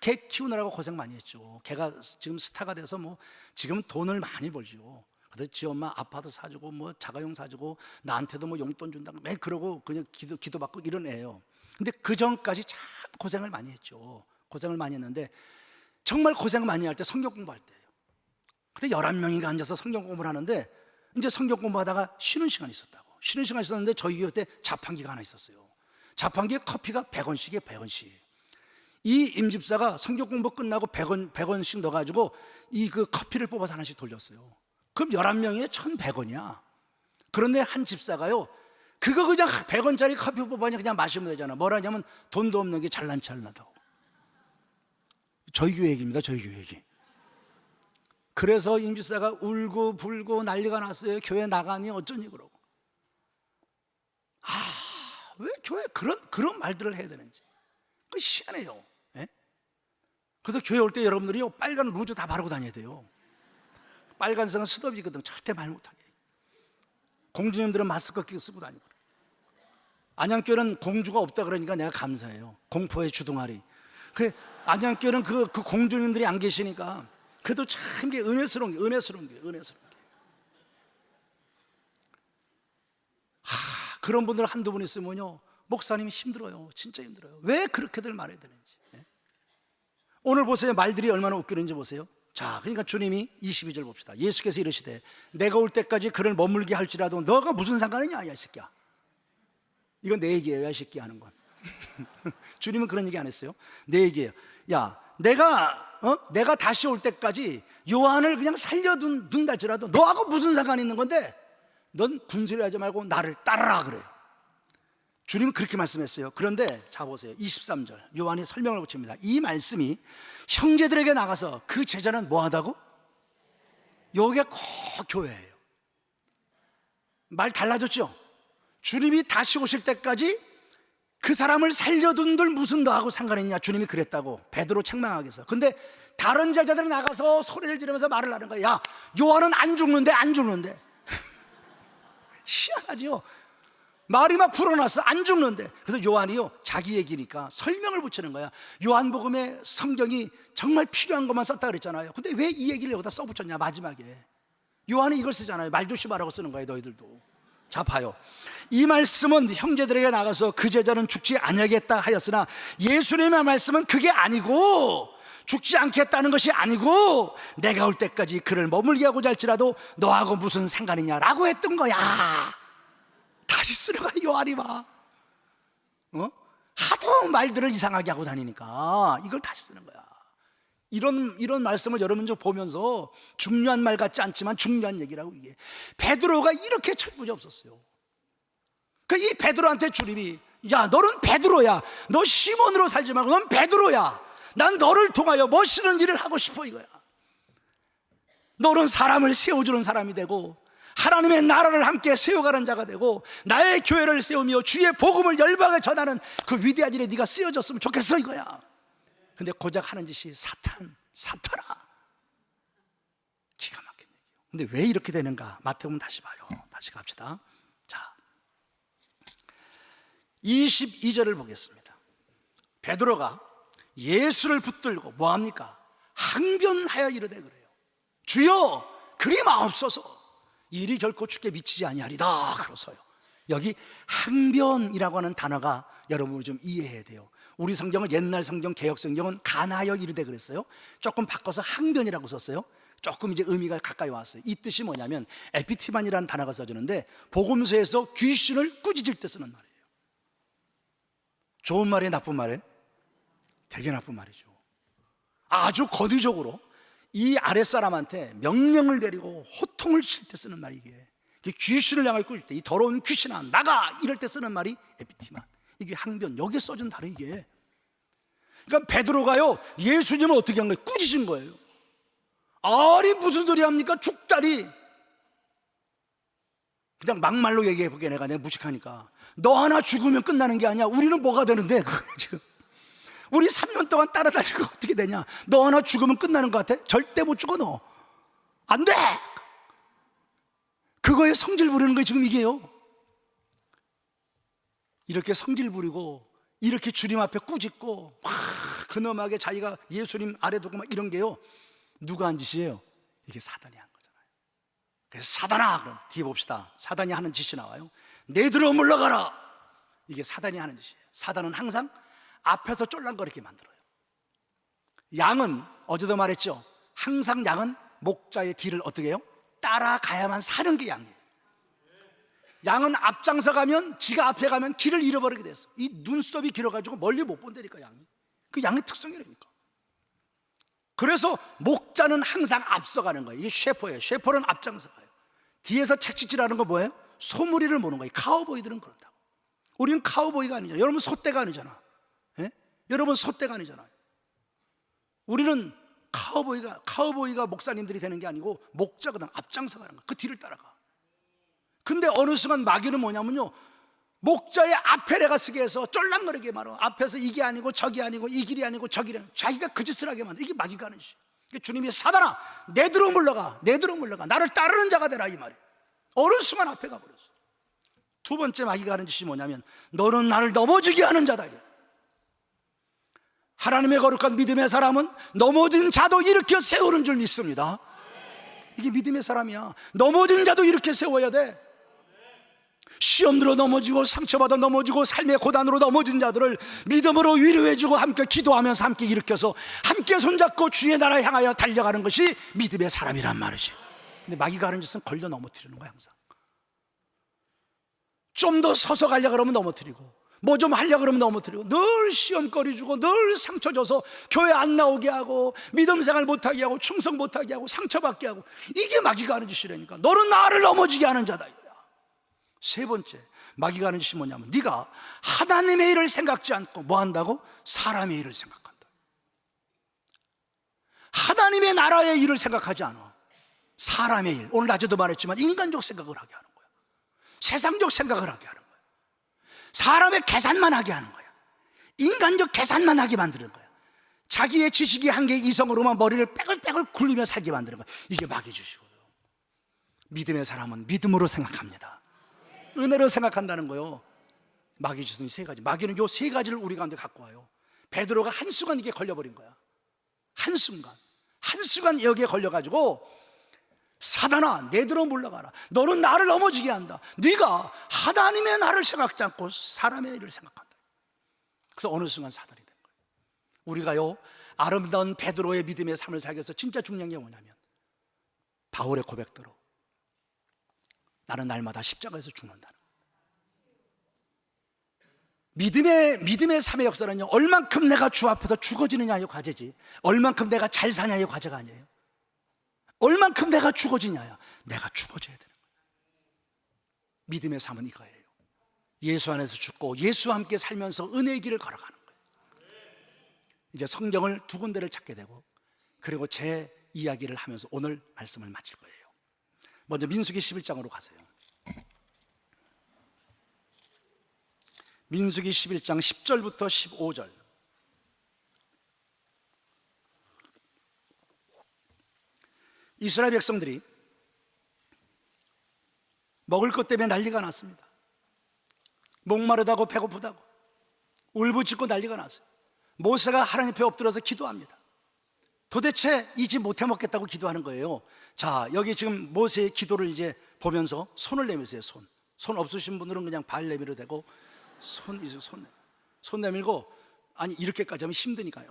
걔 키우느라고 고생 많이 했죠. 걔가 지금 스타가 돼서 뭐 지금 돈을 많이 벌죠. 그래서 지 엄마 아파트 사주고 뭐 자가용 사주고 나한테도 뭐 용돈 준다고 매 그러고 그냥 기도받고 이런 애예요. 근데 그 전까지 참 고생을 많이 했죠. 고생을 많이 했는데 정말 고생 많이 할 때 성경 공부할 때예요. 근데 11명이가 앉아서 성경 공부를 하는데 이제 성경 공부하다가 쉬는 시간이 있었다고. 쉬는 시간이 있었는데 저희 그때 자판기가 하나 있었어요. 자판기에 커피가 100원씩이에요. 100원씩. 이 임집사가 성경 공부 끝나고 100원씩 넣어가지고 이 그 커피를 뽑아서 하나씩 돌렸어요. 그럼 11명에 1,100원이야. 그런데 한 집사가요, 그거 그냥 100원짜리 커피 뽑아냐 그냥 마시면 되잖아. 뭐라냐면 돈도 없는 게 잘난 체 안 나다고. 저희 교회 얘기입니다. 저희 교회 얘기. 그래서 임 집사가 울고 불고 난리가 났어요. 교회 나가니 어쩌니 그러고. 왜 교회 그런 말들을 해야 되는지. 그 희한해요. 예? 그래서 교회 올 때 여러분들이요, 빨간 루즈 다 바르고 다녀야 돼요. 빨간색은 스톱이거든. 절대 말 못하게. 공주님들은 마스크 끼고 쓰고 다니고. 안양교회는 공주가 없다 그러니까 내가 감사해요. 공포의 주둥아리. 그 안양교회는 그 공주님들이 안 계시니까 그래도 참 이게 은혜스러운 게. 그런 분들 한두 분 있으면요, 목사님이 힘들어요. 진짜 힘들어요. 왜 그렇게들 말해야 되는지. 예? 오늘 보세요. 말들이 얼마나 웃기는지 보세요. 자, 그러니까 주님이 22절 봅시다. 예수께서 이르시되 내가 올 때까지 그를 머물게 할지라도 너가 무슨 상관이냐, 야 새끼야. 이건 내 얘기예요, 야 새끼야 하는 건. 주님은 그런 얘기 안 했어요. 내 얘기예요. 야, 내가 다시 올 때까지 요한을 그냥 살려둔다 할지라도 너하고 무슨 상관이 있는 건데 넌 군소리 하지 말고 나를 따르라 그래요. 주님은 그렇게 말씀했어요. 그런데 자 보세요. 23절 요한이 설명을 붙입니다. 이 말씀이 형제들에게 나가서 그 제자는 뭐 하다고? 요게 꼭 교회예요. 말 달라졌죠? 주님이 다시 오실 때까지 그 사람을 살려둔들 무슨 너하고 상관이 있냐, 주님이 그랬다고 베드로 책망하기 위해서. 근데 다른 제자들은 나가서 소리를 지르면서 말을 하는 거야. 야, 요한은 안 죽는데 희한하죠? 말이 막 불어났어. 안 죽는데. 그래서 요한이요, 자기 얘기니까 설명을 붙이는 거야. 요한복음에 성경이 정말 필요한 것만 썼다 그랬잖아요. 근데 왜 이 얘기를 여기다 써붙였냐, 마지막에. 요한이 이걸 쓰잖아요. 말 조심하라고 쓰는 거예요, 너희들도. 자, 봐요. 이 말씀은 형제들에게 나가서 그 제자는 죽지 아니하겠다 하였으나 예수님의 말씀은 그게 아니고, 죽지 않겠다는 것이 아니고 내가 올 때까지 그를 머물게 하고자 할지라도 너하고 무슨 상관이냐라고 했던 거야. 다시 쓰는 거야, 요한이 막. 하도 말들을 이상하게 하고 다니니까 이걸 다시 쓰는 거야. 이런 말씀을 여러분 좀 보면서 중요한 말 같지 않지만 중요한 얘기라고. 이게 베드로가 이렇게 철부지 없었어요. 이 베드로한테 주님이, 야, 너는 베드로야. 너 시몬으로 살지 말고 넌 베드로야. 난 너를 통하여 멋있는 일을 하고 싶어, 이거야. 너는 사람을 세워주는 사람이 되고 하나님의 나라를 함께 세워가는 자가 되고 나의 교회를 세우며 주의 복음을 열방에 전하는 그 위대한 일에 네가 쓰여졌으면 좋겠어, 이거야. 근데 고작 하는 짓이 사탄아. 기가 막힌 얘기예요. 근데 왜 이렇게 되는가? 마태복음 다시 봐요. 다시 갑시다. 자, 22절을 보겠습니다. 베드로가 예수를 붙들고 뭐합니까? 항변하여 이르되 그래요. 주여, 그리 마옵소서. 일이 결코 주께 미치지 아니하리다. 그러서요. 여기 항변이라고 하는 단어가 여러분이 좀 이해해야 돼요. 우리 성경은, 옛날 성경 개역 성경은 간하여 이르되 그랬어요. 조금 바꿔서 항변이라고 썼어요. 조금 이제 의미가 가까이 왔어요. 이 뜻이 뭐냐면 에피티만이라는 단어가 써주는데 복음서에서 귀신을 꾸짖을 때 쓰는 말이에요. 좋은 말이에요, 나쁜 말이에요? 되게 나쁜 말이죠. 아주 거두적으로 이 아랫사람한테 명령을 내리고 호통을 칠 때 쓰는 말이 이게 귀신을 향하여 꾸짖을 때, 이 더러운 귀신아 나가, 이럴 때 쓰는 말이 에피티만. 이게 항변, 여기에 써준 단어 이게. 그러니까 베드로가요, 예수님을 어떻게 한 거예요? 꾸짖은 거예요. 아니 무슨 소리 합니까? 죽다니. 그냥 막말로 얘기해보게. 내가 무식하니까. 너 하나 죽으면 끝나는 게 아니야. 우리는 뭐가 되는데 지금. 우리 3년 동안 따라다니고 어떻게 되냐? 너 하나 죽으면 끝나는 것 같아? 절대 못 죽어, 너. 안 돼! 그거에 성질 부리는 거 지금 이게요. 이렇게 성질 부리고 이렇게 주님 앞에 꾸짖고 막 근엄하게 자기가 예수님 아래 두고 막 이런 게요, 누가 한 짓이에요? 이게 사단이 한 거잖아요. 그래서 사단아, 그럼 뒤에 봅시다. 사단이 하는 짓이 나와요. 내들어 물러가라. 이게 사단이 하는 짓이에요. 사단은 항상 앞에서 쫄랑거리게 만들어요. 양은, 어제도 말했죠, 항상 양은 목자의 뒤를 어떻게 해요? 따라가야만 사는 게 양이에요. 양은 앞장서 가면, 지가 앞에 가면 길을 잃어버리게 됐어. 이 눈썹이 길어가지고 멀리 못 본다니까, 양이. 그 양의 특성이라니까. 그래서 목자는 항상 앞서가는 거예요. 이게 셰퍼예요. 셰퍼는 앞장서 가요. 뒤에서 채찍질하는 거 뭐예요? 소무리를 모는 거예요. 카우보이들은 그런다고. 우리는 카우보이가 아니잖아요. 여러분 소떼가 아니잖아. 예? 여러분 소떼가 아니잖아요. 우리는 카우보이가 목사님들이 되는 게 아니고 목자거든. 앞장서 가는 거야. 그 뒤를 따라가. 근데 어느 순간 마귀는 뭐냐면요, 목자의 앞에 내가 서게 해서 쫄랑거리게 말어. 앞에서 이게 아니고 저기 아니고 이 길이 아니고 저 길이 아니고 자기가 그 짓을 하게 만들어. 이게 마귀가 하는 짓이에요. 주님이 사단아 내들어 물러가, 내들어 물러가, 나를 따르는 자가 되라 이 말이에요. 어느 순간 앞에 가버렸어. 두 번째 마귀가 하는 짓이 뭐냐면 너는 나를 넘어지게 하는 자다. 하나님의 거룩한 믿음의 사람은 넘어진 자도 일으켜 세우는 줄 믿습니다. 이게 믿음의 사람이야. 넘어진 자도 이렇게 세워야 돼. 시험 들어 넘어지고 상처받아 넘어지고 삶의 고단으로 넘어진 자들을 믿음으로 위로해주고 함께 기도하면서 함께 일으켜서 함께 손잡고 주의 나라에 향하여 달려가는 것이 믿음의 사람이란 말이지. 근데 마귀가 하는 짓은 걸려 넘어뜨리는 거야. 항상 좀 더 서서 가려고 그러면 넘어뜨리고, 뭐 좀 하려고 그러면 넘어뜨리고, 늘 시험거리 주고 늘 상처 줘서 교회 안 나오게 하고 믿음 생활 못하게 하고 충성 못하게 하고 상처받게 하고. 이게 마귀가 하는 짓이라니까. 너는 나를 넘어지게 하는 자다. 세 번째 마귀가 하는 짓이 뭐냐면 네가 하나님의 일을 생각지 않고 뭐 한다고? 사람의 일을 생각한다. 하나님의 나라의 일을 생각하지 않아. 사람의 일, 오늘 낮에도 말했지만 인간적 생각을 하게 하는 거야. 세상적 생각을 하게 하는 거야. 사람의 계산만 하게 하는 거야. 인간적 계산만 하게 만드는 거야. 자기의 지식이 한계 이성으로만 머리를 빼글빼글 굴리며 살게 만드는 거야. 이게 마귀 짓이거든. 믿음의 사람은 믿음으로 생각합니다. 은혜로 생각한다는 거요. 마귀 짓은 세 가지. 마귀는 요 세 가지를 우리 가운데 갖고 와요. 베드로가 한순간 이게 걸려버린 거야. 한순간 여기에 걸려가지고 사단아 내들어 물러가라. 너는 나를 넘어지게 한다. 네가 하나님의 나를 생각지 않고 사람의 일을 생각한다. 그래서 어느 순간 사단이 된 거예요. 우리가요 아름다운 베드로의 믿음의 삶을 살기 위해서 진짜 중요한 게 뭐냐면 바울의 고백대로 나는 날마다 십자가에서 죽는다는 거예요. 믿음의 삶의 역사는요 얼만큼 내가 주 앞에서 죽어지느냐의 과제지 얼만큼 내가 잘 사냐의 과제가 아니에요. 얼만큼 내가 죽어지냐야. 내가 죽어져야 되는 거예요. 믿음의 삶은 이거예요. 예수 안에서 죽고 예수와 함께 살면서 은혜의 길을 걸어가는 거예요. 이제 성경을 두 군데를 찾게 되고 그리고 제 이야기를 하면서 오늘 말씀을 마칠 거예요. 먼저 민수기 11장으로 가세요. 민수기 11장 10절부터 15절. 이스라엘 백성들이 먹을 것 때문에 난리가 났습니다. 목마르다고 배고프다고 울부짖고 난리가 났어요. 모세가 하나님 앞에 엎드려서 기도합니다. 도대체 이 집 못해 먹겠다고 기도하는 거예요. 자, 여기 지금 모세의 기도를 이제 보면서 손을 내미세요. 손 없으신 분들은 그냥 발 내밀어도 되고 손 내밀고, 아니 이렇게까지 하면 힘드니까요.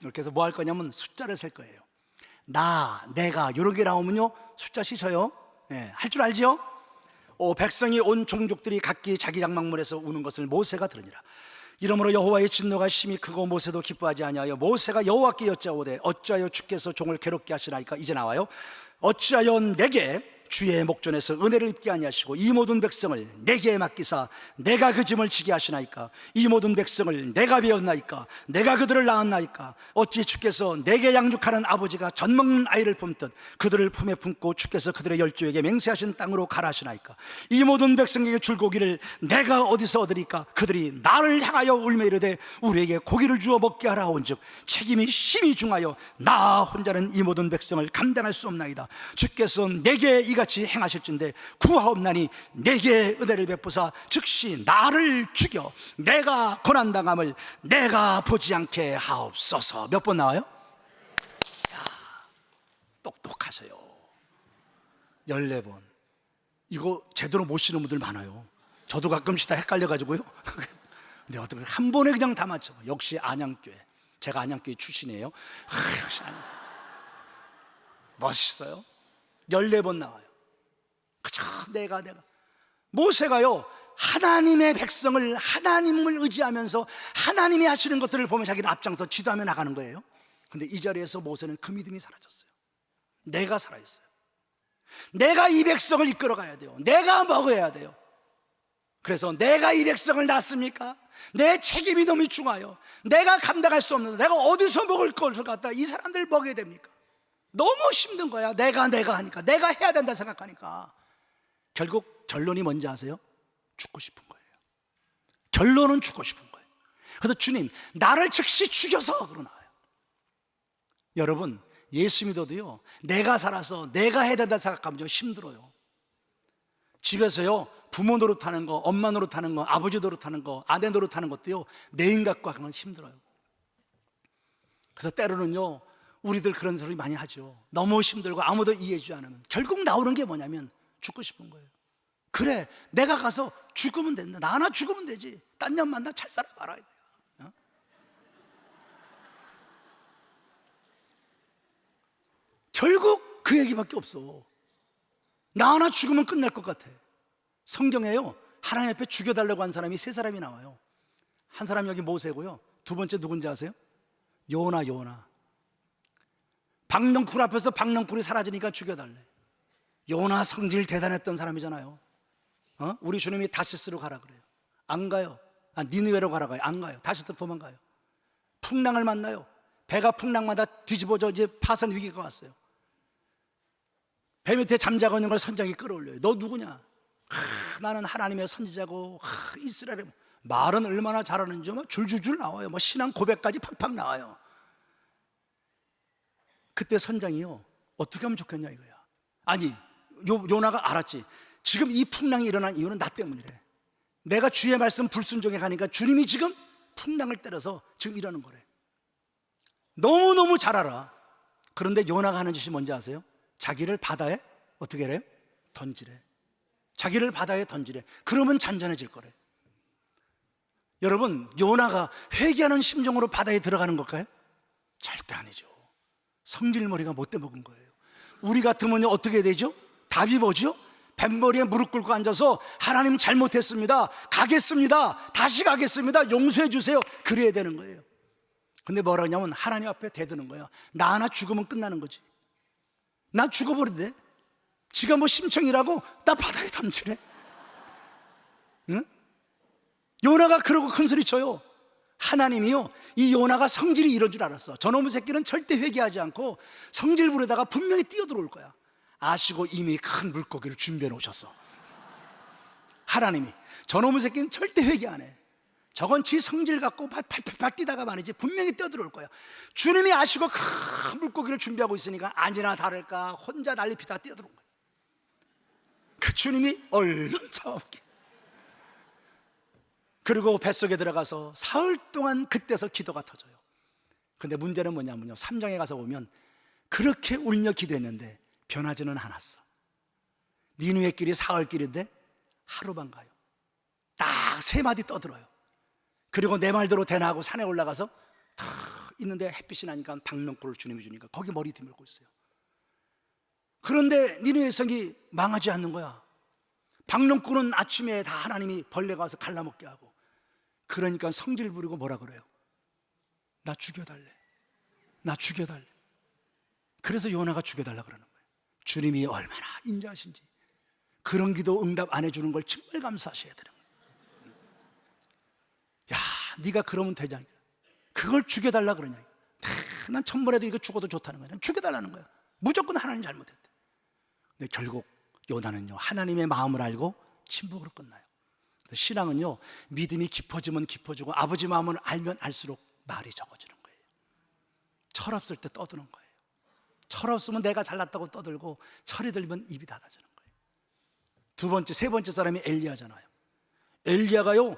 이렇게 해서 뭐 할 거냐면 숫자를 셀 거예요. 내가 이렇게 나오면요 숫자 씻어요. 할 줄 알지요? 백성이 온 종족들이 각기 자기 장막문에서 우는 것을 모세가 들으니라. 이러므로 여호와의 진노가 심히 크고 모세도 기뻐하지 아니하여 모세가 여호와께 여짜오되 어찌하여 주께서 종을 괴롭게 하시나이까. 이제 나와요. 어찌하여 내게 주의 목전에서 은혜를 입게 아니하시고 이 모든 백성을 내게 맡기사 내가 그 짐을 지게 하시나이까. 이 모든 백성을 내가 배웠나이까. 내가 그들을 낳았나이까. 어찌 주께서 내게 양육하는 아버지가 젖먹는 아이를 품듯 그들을 품에 품고 주께서 그들의 열조에게 맹세하신 땅으로 가라 하시나이까. 이 모든 백성에게 줄 고기를 내가 어디서 얻으리까. 그들이 나를 향하여 울며 이르되 우리에게 고기를 주어 먹게 하라 온즉 책임이 심히 중하여 나 혼자는 이 모든 백성을 감당할 수 없나이다. 주께서 내게 이같이 행하실진데 구하옵나니 내게 은혜를 베푸사 즉시 나를 죽여 내가 고난당함을 내가 보지 않게 하옵소서. 몇 번 나와요? 야, 똑똑하세요. 14번. 이거 제대로 못 쉬는 분들 많아요. 저도 가끔씩 다 헷갈려가지고요. 근데 어떻게 한 번에 그냥 다 맞춰. 역시 안양교회. 제가 안양교회 출신이에요. 역시 안양교회. 멋있어요. 14번 나와요. 그저 내가 모세가요 하나님의 백성을 하나님을 의지하면서 하나님이 하시는 것들을 보면 자기는 앞장서 지도하며 나가는 거예요. 근데 이 자리에서 모세는 그 믿음이 사라졌어요. 내가 살아있어요. 내가 이 백성을 이끌어가야 돼요. 내가 먹어야 돼요. 그래서 내가 이 백성을 낳습니까? 내 책임이 너무 중하여 내가 감당할 수 없는, 내가 어디서 먹을 것을 갖다 이 사람들 먹여야 됩니까? 너무 힘든 거야. 내가 하니까, 내가 해야 된다 생각하니까. 결국 결론이 뭔지 아세요? 죽고 싶은 거예요. 결론은 죽고 싶은 거예요. 그래서 주님, 나를 즉시 죽여서 그러나요. 여러분, 예수 믿어도요, 내가 살아서 내가 해야 된다 생각하면 좀 힘들어요. 집에서요, 부모 노릇하는 거, 엄마 노릇하는 거, 아버지 노릇하는 거, 아내 노릇하는 것도요, 내 인각과 하는 건 힘들어요. 그래서 때로는요, 우리들 그런 소리 많이 하죠. 너무 힘들고 아무도 이해해 주지 않으면 결국 나오는 게 뭐냐면 죽고 싶은 거예요. 그래, 내가 가서 죽으면 된다. 나 하나 죽으면 되지. 딴 년 만나 잘 살아봐라 이거야. 결국 그 얘기밖에 없어. 나 하나 죽으면 끝날 것 같아. 성경에요, 하나님 앞에 죽여달라고 한 사람이 세 사람이 나와요. 한 사람이 여기 모세고요, 두 번째 누군지 아세요? 요나. 박넝쿨 앞에서 박넝쿨이 사라지니까 죽여달래. 요나 성질 대단했던 사람이잖아요. 우리 주님이 다시스로 가라 그래요. 안 가요. 니느웨로 가라 가요. 안 가요. 다시스로 도망가요. 풍랑을 만나요. 배가 풍랑마다 뒤집어져 이제 파산 위기가 왔어요. 배 밑에 잠자고 있는 걸 선장이 끌어올려요. 너 누구냐? 나는 하나님의 선지자고, 이스라엘의, 말은 얼마나 잘하는지 막 줄줄줄 나와요. 뭐 신앙 고백까지 팍팍 나와요. 그때 선장이요, 어떻게 하면 좋겠냐 이거야. 아니, 요나가 알았지. 지금 이 풍랑이 일어난 이유는 나 때문이래. 내가 주의 말씀 불순종해 가니까 주님이 지금 풍랑을 때려서 지금 이러는 거래. 너무너무 잘 알아. 그런데 요나가 하는 짓이 뭔지 아세요? 자기를 바다에 어떻게 해요? 던지래. 자기를 바다에 던지래. 그러면 잔잔해질 거래. 여러분, 요나가 회개하는 심정으로 바다에 들어가는 걸까요? 절대 아니죠. 성질머리가 못돼 먹은 거예요. 우리 같으면 어떻게 되죠? 답이 뭐죠? 뱃머리에 무릎 꿇고 앉아서 하나님 잘못했습니다, 가겠습니다, 다시 가겠습니다, 용서해 주세요, 그래야 되는 거예요. 근데 뭐라 하냐면 하나님 앞에 대드는 거예요. 나 하나 죽으면 끝나는 거지. 나 죽어버린대. 지가 뭐 심청이라고 나 바다에 던지래. 응? 요나가 그러고 큰 소리 쳐요. 하나님이요, 이 요나가 성질이 이런 줄 알았어. 저놈의 새끼는 절대 회개하지 않고 성질 부리다가 분명히 뛰어들어올 거야. 아시고 이미 큰 물고기를 준비해 놓으셨어. 하나님이 저놈의 새끼는 절대 회개 안 해. 저건 지 성질 갖고 팔팔팔 뛰다가 말이지 분명히 뛰어들어올 거야. 주님이 아시고 큰 물고기를 준비하고 있으니까 아니나 다를까 혼자 난리 피다 뛰어들어온 거야. 그 주님이 얼른 잡아볼게. 그리고 뱃속에 들어가서 사흘 동안 그때서 기도가 터져요. 근데 문제는 뭐냐면요, 3장에 가서 보면 그렇게 울며 기도했는데 변하지는 않았어. 니누의 길이 사흘 길인데 하루만 가요. 딱 3마디 떠들어요. 그리고 내 말대로 되나 하고 산에 올라가서 탁 있는데 햇빛이 나니까 박넝쿨을 주님이 주니까 거기 머리 뒤밀고 있어요. 그런데 니누의 성이 망하지 않는 거야. 박넝쿨은 아침에 다 하나님이 벌레가 와서 갈라먹게 하고, 그러니까 성질 부리고 뭐라 그래요? 나 죽여달래. 나 죽여달래. 그래서 요나가 죽여달라 그러는 거예요. 주님이 얼마나 인자하신지, 그런 기도 응답 안 해주는 걸 정말 감사하셔야 되는 거예요. 야, 네가 그러면 되냐, 그걸 죽여달라 그러냐. 난 천번에도 이거 죽어도 좋다는 거야. 난 죽여달라는 거야. 무조건 하나님 잘못했대. 근데 결국 요나는요, 하나님의 마음을 알고 침묵으로 끝나요. 신앙은요, 믿음이 깊어지면 깊어지고 아버지 마음을 알면 알수록 말이 적어지는 거예요. 철없을 때 떠드는 거예요. 철없으면 내가 잘났다고 떠들고 철이 들면 입이 닫아지는 거예요. 두 번째, 세 번째 사람이 엘리야잖아요. 엘리야가요,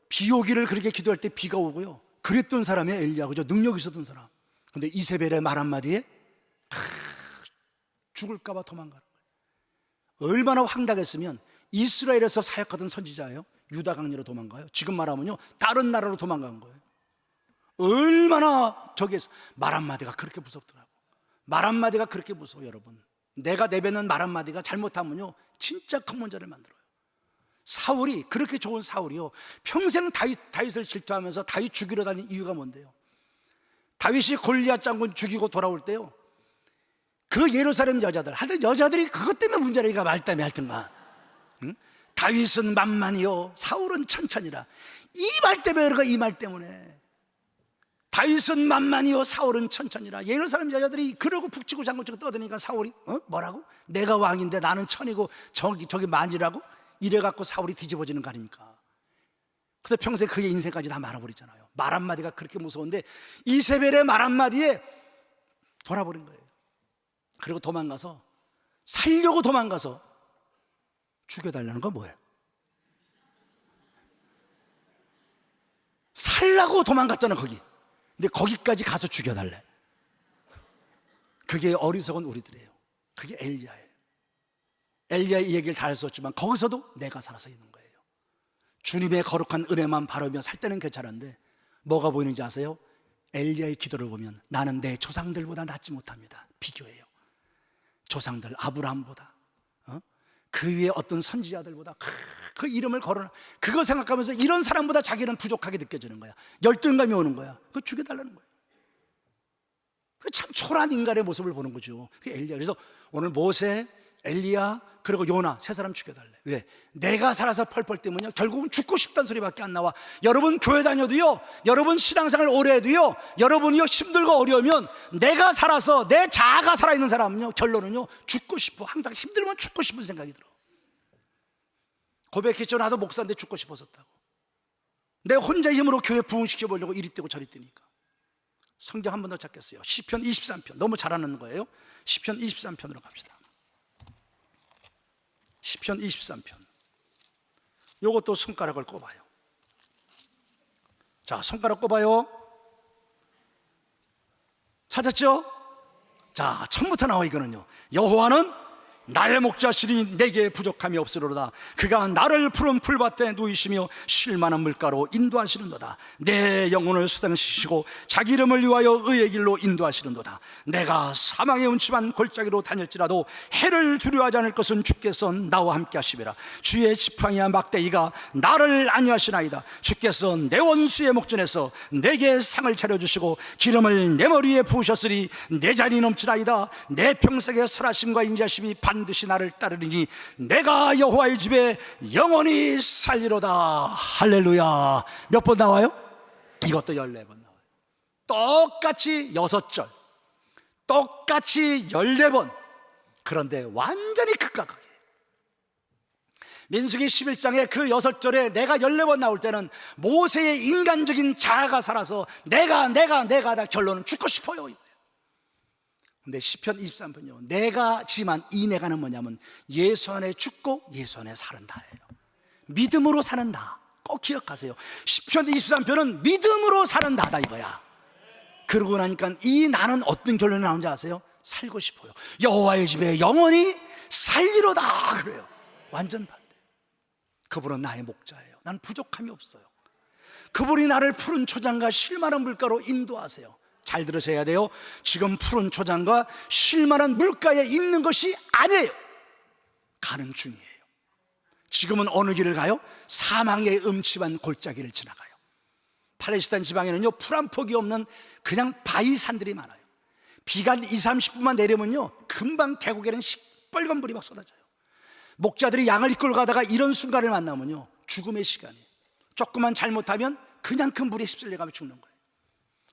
비 오기를 그렇게 기도할 때 비가 오고요, 그랬던 사람이에요. 엘리야, 그죠? 능력 있었던 사람. 근데 이세벨의 말 한마디에 죽을까봐 도망가는 거예요. 얼마나 황당했으면 이스라엘에서 사역하던 선지자예요. 유다 강리로 도망가요. 지금 말하면요, 다른 나라로 도망간 거예요. 얼마나 저기에서 말 한마디가 그렇게 무섭더라고. 말 한마디가 그렇게 무서워. 여러분, 내가 내뱉는 말 한마디가 잘못하면요 진짜 큰 문제를 만들어요. 사울이, 그렇게 좋은 사울이요, 평생 다윗을 질투하면서 다윗 죽이러 다닌 이유가 뭔데요? 다윗이 골리앗 장군 죽이고 돌아올 때요, 그 예루살렘 여자들, 하여튼 여자들이 그것 때문에 문제라니까. 말다며 하여튼가. 응? 다윗은 만만이요 사울은 천천이라. 이 말 때문에 그런가. 이 말 때문에. 다윗은 만만이요 사울은 천천이라. 예루살렘 여자들이 그러고 북치고 장구치고 떠드니까 사울이 뭐라고? 내가 왕인데 나는 천이고 저기 만이라고? 이래갖고 사울이 뒤집어지는 거 아닙니까? 근데 평생 그의 인생까지 다 말아버리잖아요. 말 한마디가 그렇게 무서운데 이세벨의 말 한마디에 돌아버린 거예요. 그리고 도망가서, 살려고 도망가서 죽여달라는 건 뭐예요? 살라고 도망갔잖아 거기. 근데 거기까지 가서 죽여달래. 그게 어리석은 우리들이에요. 그게 엘리야예요. 엘리야의 이 얘기를 다 할 수 없지만 거기서도 내가 살아서 있는 거예요. 주님의 거룩한 은혜만 바라며 살 때는 괜찮은데 뭐가 보이는지 아세요? 엘리야의 기도를 보면 나는 내 조상들보다 낫지 못합니다. 비교해요. 조상들 아브라함보다, 그 위에 어떤 선지자들보다 그 이름을 거론하, 그거 생각하면서 이런 사람보다 자기는 부족하게 느껴지는 거야. 열등감이 오는 거야. 그거 죽여달라는 거예요. 참 초라한 인간의 모습을 보는 거죠. 그게 엘리야. 그래서 오늘 모세, 엘리야 그리고 요나 세 사람 죽여달래. 왜? 내가 살아서 펄펄 뛰면요 결국은 죽고 싶다는 소리밖에 안 나와. 여러분 교회 다녀도요, 여러분 신앙생활 오래 해도요, 여러분이요 힘들고 어려우면 내가 살아서 내 자아가 살아있는 사람은요 결론은요 죽고 싶어. 항상 힘들면 죽고 싶은 생각이 들어. 고백했죠. 나도 목사인데 죽고 싶었었다고. 내 혼자 힘으로 교회 부흥시켜 보려고 이리 뛰고 저리 뛰니까. 성경 한 번 더 찾겠어요. 시편 23편. 너무 잘하는 거예요. 시편 23편으로 갑시다. 시편 23편. 요것도 손가락을 꼽아요. 자, 손가락 꼽아요. 찾았죠? 자, 처음부터 나와. 이거는요, 여호와는 나의 목자시니 내게 부족함이 없으리로다. 그가 나를 푸른 풀밭에 누이시며 쉴 만한 물가로 인도하시는도다. 내 영혼을 수당시키시고 자기 이름을 위하여 의의 길로 인도하시는도다. 내가 사망의 음침한 골짜기로 다닐지라도 해를 두려워하지 않을 것은 주께서 나와 함께 하시리라. 주의 지팡이와 막대기가 나를 안위하시나이다. 주께서 내 원수의 목전에서 내게 상을 차려주시고 기름을 내 머리에 부으셨으니 내 잔이 넘치나이다. 내 평생의 설하심과 인자심이 반드시 나를 따르리니 내가 여호와의 집에 영원히 살리로다. 할렐루야. 몇 번 나와요? 이것도 14번 나와요. 똑같이 6절, 똑같이 14번. 그런데 완전히 극과 극이에요. 민수기 11장에 그 6절에 내가 14번 나올 때는 모세의 인간적인 자아가 살아서 내가 다 결론은 죽고 싶어요. 근데 시편 23편요, 내가 지만 이 내가는 뭐냐면 예수 안에 죽고 예수 안에 사는다예요. 믿음으로 사는다. 꼭 기억하세요. 시편 23편은 믿음으로 사는다다 이거야. 그러고 나니까 이 나는 어떤 결론이 나오는지 아세요? 살고 싶어요. 여호와의 집에 영원히 살리로다 그래요. 완전 반대. 그분은 나의 목자예요. 난 부족함이 없어요. 그분이 나를 푸른 초장과 쉴만한 물가로 인도하세요. 잘 들으셔야 돼요. 지금 푸른 초장과 쉴만한 물가에 있는 것이 아니에요. 가는 중이에요. 지금은 어느 길을 가요? 사망의 음침한 골짜기를 지나가요. 팔레스타인 지방에는요 풀 한 폭이 없는 그냥 바위산들이 많아요. 비가 20-30분만 내리면요 금방 계곡에는 시뻘건 물이 막 쏟아져요. 목자들이 양을 이끌고 가다가 이런 순간을 만나면요 죽음의 시간이에요. 조금만 잘못하면 그냥 그 물에 휩쓸려가면 죽는 거예요.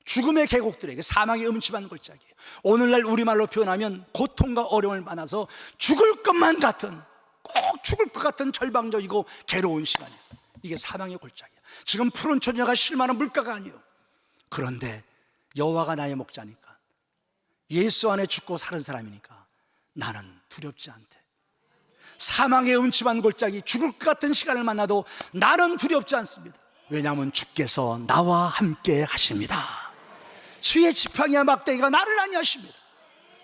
죽음의 계곡들에게 사망의 음침한 골짜기예요. 오늘날 우리말로 표현하면 고통과 어려움을 만나서 죽을 것만 같은, 꼭 죽을 것 같은 절망적이고 괴로운 시간이에요. 이게 사망의 골짜기예요. 지금 푸른 초장과 쉴만한 물가가 아니에요. 그런데 여호와가 나의 목자니까, 예수 안에 죽고 사는 사람이니까 나는 두렵지 않대. 사망의 음침한 골짜기, 죽을 것 같은 시간을 만나도 나는 두렵지 않습니다. 왜냐하면 주께서 나와 함께 하십니다. 주의 지팡이와 막대기가 나를 안위하십니다.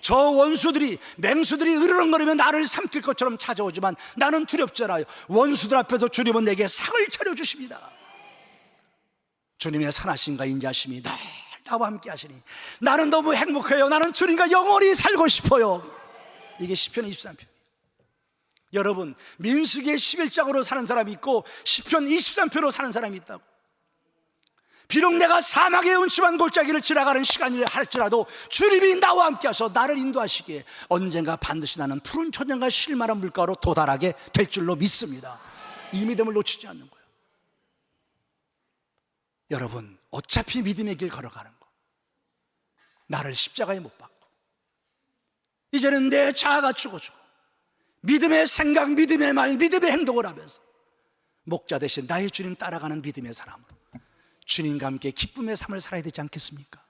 저 원수들이, 맹수들이 으르렁거리면 나를 삼킬 것처럼 찾아오지만 나는 두렵지 않아요. 원수들 앞에서 주님은 내게 상을 차려주십니다. 주님의 선하심과 인자심이 늘 나와 함께 하시니 나는 너무 행복해요. 나는 주님과 영원히 살고 싶어요. 이게 시편 23편. 여러분, 민수기의 11장으로 사는 사람이 있고 시편 23편으로 사는 사람이 있다고. 비록 내가 사막의 음침한 골짜기를 지나가는 시간이라 할지라도 주님이 나와 함께 하셔 나를 인도하시기에 언젠가 반드시 나는 푸른 초장과 실만한 물가로 도달하게 될 줄로 믿습니다. 이 믿음을 놓치지 않는 거예요. 여러분, 어차피 믿음의 길 걸어가는 거, 나를 십자가에 못 박고 이제는 내 자아가 죽어주고 믿음의 생각, 믿음의 말, 믿음의 행동을 하면서 목자 대신 나의 주님 따라가는 믿음의 사람으로 주님과 함께 기쁨의 삶을 살아야 되지 않겠습니까?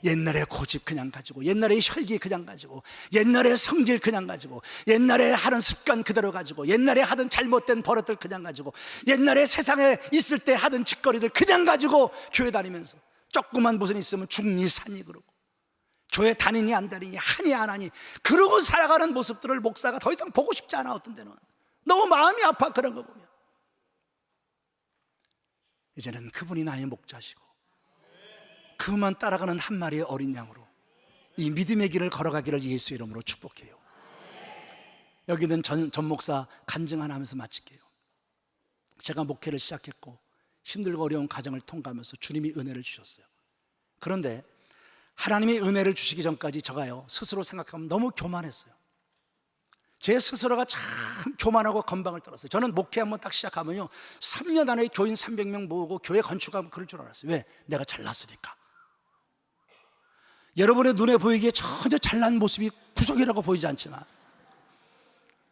옛날의 고집 그냥 가지고, 옛날의 혈기 그냥 가지고, 옛날의 성질 그냥 가지고, 옛날에 하는 습관 그대로 가지고, 옛날에 하던 잘못된 버릇들 그냥 가지고, 옛날에 세상에 있을 때 하던 짓거리들 그냥 가지고 교회 다니면서 조그만 무슨 있으면 중리 산이 그러고 교회 다니니 안 다니니 하니 안 하니 그러고 살아가는 모습들을 목사가 더 이상 보고 싶지 않아. 어떤 때는 너무 마음이 아파. 그런 거 보면 이제는 그분이 나의 목자시고 그만 따라가는 한 마리의 어린 양으로 이 믿음의 길을 걸어가기를 예수의 이름으로 축복해요. 여기 있는 전 목사 간증 하나 하면서 마칠게요. 제가 목회를 시작했고 힘들고 어려운 과정을 통과하면서 주님이 은혜를 주셨어요. 그런데 하나님이 은혜를 주시기 전까지 제가요 스스로 생각하면 너무 교만했어요. 제 스스로가 참 교만하고 건방을 떨었어요. 저는 목회 한번 딱 시작하면요 3년 안에 교인 300명 모으고 교회 건축하면 그럴 줄 알았어요. 왜? 내가 잘났으니까. 여러분의 눈에 보이기에 전혀 잘난 모습이 구석이라고 보이지 않지만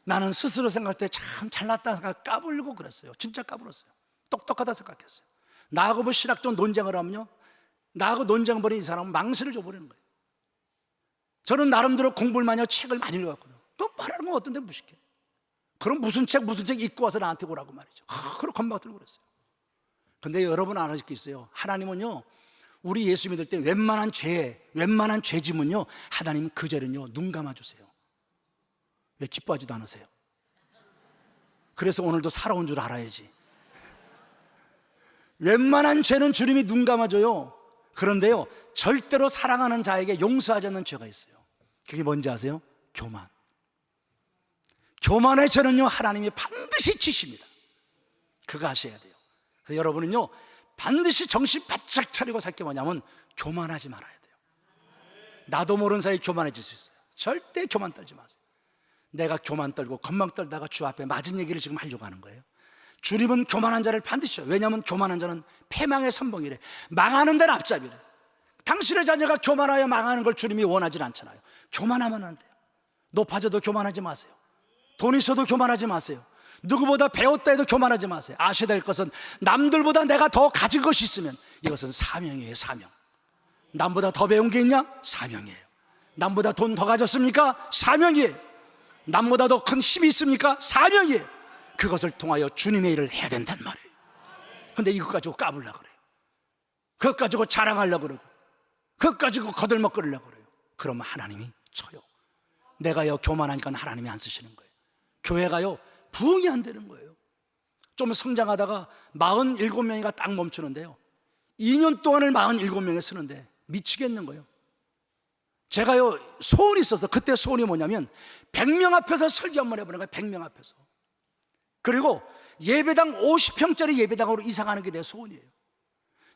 나는 스스로 생각할 때 참 잘났다 생각 까불고 그랬어요. 진짜 까불었어요. 똑똑하다 생각했어요. 나하고 뭐 신학적 논쟁을 하면요 나하고 논쟁 벌인 이 사람은 망신을 줘버리는 거예요. 저는 나름대로 공부를 많이 하고 책을 많이 읽었거든요. 또 말하는 건 어떤데 무식해. 그럼 무슨 책 읽고 와서 나한테 오라고 말이죠. 그런 건방 들고 그랬어요. 근데 여러분 알아질 게 있어요. 하나님은요 우리 예수 믿을 때 웬만한 죄짐은요 하나님은 그 죄는요 눈 감아주세요. 왜 기뻐하지도 않으세요? 그래서 오늘도 살아온 줄 알아야지. 웬만한 죄는 주님이 눈 감아줘요. 그런데요 절대로 사랑하는 자에게 용서하지 않는 죄가 있어요. 그게 뭔지 아세요? 교만. 교만의 죄는요 하나님이 반드시 치십니다. 그거 아셔야 돼요. 그래서 여러분은요 반드시 정신 바짝 차리고 살 게 뭐냐면 교만하지 말아야 돼요. 나도 모르는 사이에 교만해질 수 있어요. 절대 교만 떨지 마세요. 내가 교만 떨고 건방 떨다가 주 앞에 맞은 얘기를 지금 하려고 하는 거예요. 주님은 교만한 자를 반드시 줘요. 왜냐하면 교만한 자는 패망의 선봉이래. 망하는 데는 앞잡이래. 당신의 자녀가 교만하여 망하는 걸 주님이 원하지 않잖아요. 교만하면 안 돼요. 높아져도 교만하지 마세요. 돈 있어도 교만하지 마세요. 누구보다 배웠다 해도 교만하지 마세요. 아셔야 될 것은 남들보다 내가 더 가진 것이 있으면 이것은 사명이에요. 사명. 남보다 더 배운 게 있냐? 사명이에요. 남보다 돈 더 가졌습니까? 사명이에요. 남보다 더 큰 힘이 있습니까? 사명이에요. 그것을 통하여 주님의 일을 해야 된단 말이에요. 근데 이것 가지고 까불려고 그래요. 그것 가지고 자랑하려고 그러고 그것 가지고 거들먹거리려고 그래요. 그러면 하나님이 쳐요. 내가요 교만하니까 하나님이 안 쓰시는 거예요. 교회가요 부흥이 안 되는 거예요. 좀 성장하다가 47명이가 딱 멈추는데요 2년 동안을 47명에 쓰는데 미치겠는 거예요. 제가요 소원이 있어서 그때 소원이 뭐냐면 100명 앞에서 설교 한번 해보는 거예요. 100명 앞에서. 그리고 예배당 50평짜리 예배당으로 이상하는 게 내 소원이에요.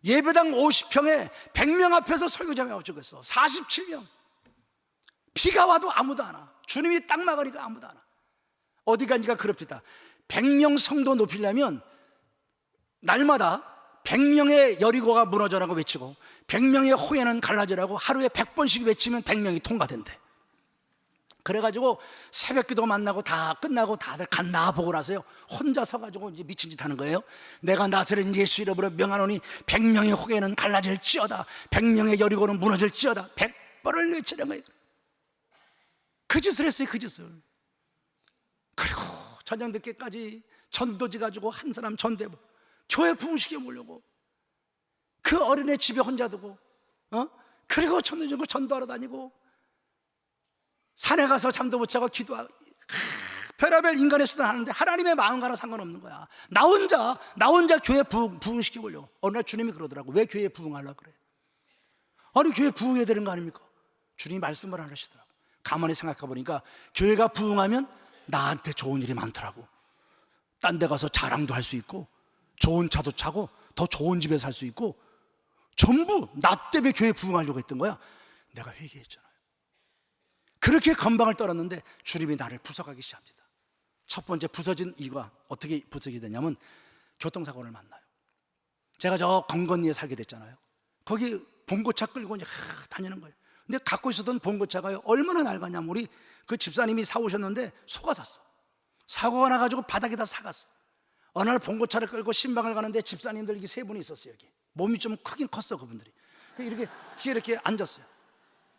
예배당 50평에 100명 앞에서 설교 좀 해보고 죽겠어. 47명. 비가 와도 아무도 안 와. 주님이 딱 막으니까 아무도 안 와. 어디 가니까 그럽시다. 100명 성도 높이려면 날마다 100명의 여리고가 무너져라고 외치고 100명의 호에는 갈라져라고 하루에 100번씩 외치면 100명이 통과된대. 그래가지고 새벽기도 만나고 다 끝나고 다들 갔나 보고 나서요 혼자 서가지고 이제 미친 짓 하는 거예요. 내가 나사렛 예수 이름으로 명하노니 100명의 호에는 갈라질지어다 100명의 여리고는 무너질지어다 100번을 외치는 거예요. 그 짓을 했어요. 그 짓을. 그리고 저녁 늦게까지 전도지 가지고 한 사람 전대고 교회 부흥시켜 보려고 그 어린애 집에 혼자 두고 그리고 전도하러 다니고 산에 가서 잠도 못 자고 기도하고 별의별 인간의 수단 하는데 하나님의 마음과는 상관없는 거야. 나 혼자 교회 부흥시켜 보려고. 어느 날 주님이 그러더라고. 왜 교회에 부흥하려고 그래? 아니 교회 부흥해야 되는 거 아닙니까? 주님이 말씀을 안 하시더라고. 가만히 생각해 보니까 교회가 부흥하면 나한테 좋은 일이 많더라고. 딴 데 가서 자랑도 할 수 있고 좋은 차도 차고 더 좋은 집에 살 수 있고 전부 나 때문에 교회 부흥하려고 했던 거야. 내가 회개했잖아요. 그렇게 건방을 떨었는데 주님이 나를 부숴가기 시작합니다. 첫 번째 부서진 이유가 어떻게 부서지게 되냐면 교통사고를 만나요. 제가 저 건건리에 살게 됐잖아요. 거기 봉고차 끌고 다니는 거예요. 근데 갖고 있었던 봉고차가 얼마나 낡았냐면 우리 그 집사님이 사오셨는데 속아샀어. 사고가 나가지고 바닥에다 사갔어. 어느 날 봉고차를 끌고 신방을 가는데 집사님들 이게 세 분이 있었어요. 여기 몸이 좀 크긴 컸어. 그분들이 이렇게 뒤에 이렇게 앉았어요.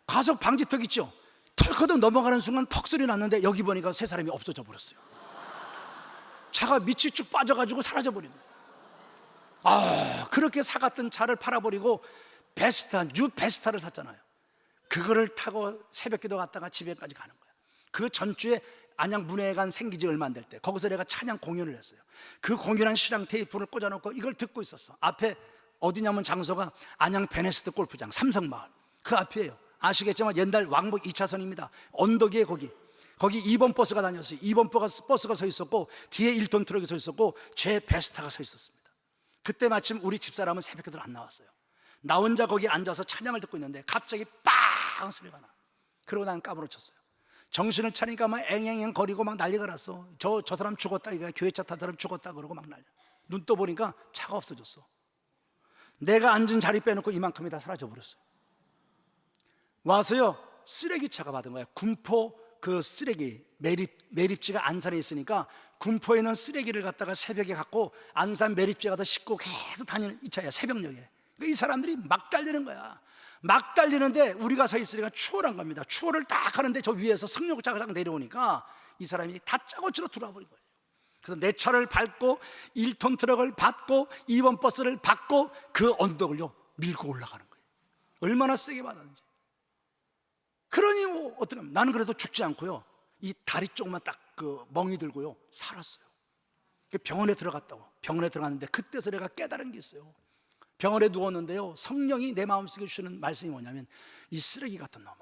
과속 방지턱 있죠. 털커덕 넘어가는 순간 퍽 소리 났는데 여기 보니까 세 사람이 없어져 버렸어요. 차가 밑이 쭉 빠져가지고 사라져 버리는 거예요. 그렇게 사갔던 차를 팔아버리고 뉴 베스타를 샀잖아요. 그거를 타고 새벽기도 갔다가 집에까지 가는 거야. 그 전주에 안양 문예관 생기 지 얼마 안 될 때 거기서 내가 찬양 공연을 했어요. 그 공연한 실황 테이프를 꽂아놓고 이걸 듣고 있었어. 앞에 어디냐면 장소가 안양 베네스트 골프장 삼성마을 그 앞이에요. 아시겠지만 옛날 왕복 2차선입니다 언덕 위에 거기 2번 버스가 다녔어요. 2번 버스가 서 있었고 뒤에 1톤 트럭이 서 있었고 제 베스타가 서 있었습니다. 그때 마침 우리 집사람은 새벽기도를 안 나왔어요. 나 혼자 거기 앉아서 찬양을 듣고 있는데 갑자기 빵 소리가 나. 그러고 난 까무러쳤어요. 정신을 차리니까 막 앵앵앵 거리고 막 난리가 났어. 저 사람 죽었다, 이거 교회차 탄 사람 죽었다 그러고 막 난리. 눈 떠보니까 차가 없어졌어. 내가 앉은 자리 빼놓고 이만큼이 다 사라져 버렸어요. 와서요 쓰레기차가 받은 거야. 군포 그 쓰레기 매립지가 안산에 있으니까 군포에 있는 쓰레기를 갖다가 새벽에 갖고 안산 매립지에 가서 싣고 계속 다니는 이 차야. 새벽녘에 이 사람들이 막 달리는 거야. 막 달리는데 우리가 서 있으니까 추월한 겁니다. 추월을 딱 하는데 저 위에서 승용차가 딱 내려오니까 이 사람이 다짜고치로 들어와 버린 거예요. 그래서 내 차를 밟고 1톤 트럭을 받고 2번 버스를 받고 그 언덕을요 밀고 올라가는 거예요. 얼마나 세게 받았는지. 그러니 뭐 어떻게 하면 나는 그래도 죽지 않고요 이 다리 쪽만 딱 그 멍이 들고요 살았어요. 병원에 들어갔다고. 병원에 들어갔는데 그때서 내가 깨달은 게 있어요. 병원에 누웠는데요 성령이 내 마음속에 주시는 말씀이 뭐냐면 이 쓰레기 같은 놈아,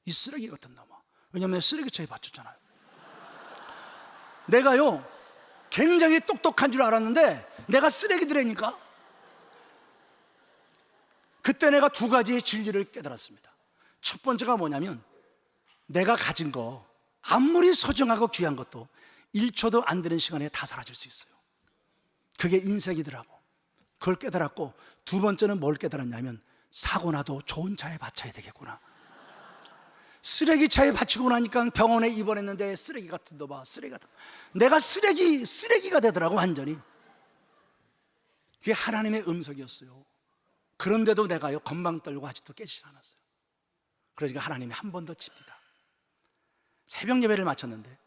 이 쓰레기 같은 놈아. 왜냐하면 쓰레기차에 받쳤잖아요. 내가요 굉장히 똑똑한 줄 알았는데 내가 쓰레기들이니까. 그때 내가 두 가지의 진리를 깨달았습니다. 첫 번째가 뭐냐면 내가 가진 거 아무리 소중하고 귀한 것도 1초도 안 되는 시간에 다 사라질 수 있어요. 그게 인생이더라고. 그걸 깨달았고, 두 번째는 뭘 깨달았냐면 사고 나도 좋은 차에 바쳐야 되겠구나. 쓰레기차에 바치고 나니까 병원에 입원했는데 쓰레기 같은 거 봐. 쓰레기 같은 거. 내가 쓰레기가 되더라고 완전히. 그게 하나님의 음성이었어요. 그런데도 내가요 건방 떨고 아직도 깨지지 않았어요. 그러니까 하나님이 한 번 더 칩니다. 새벽 예배를 마쳤는데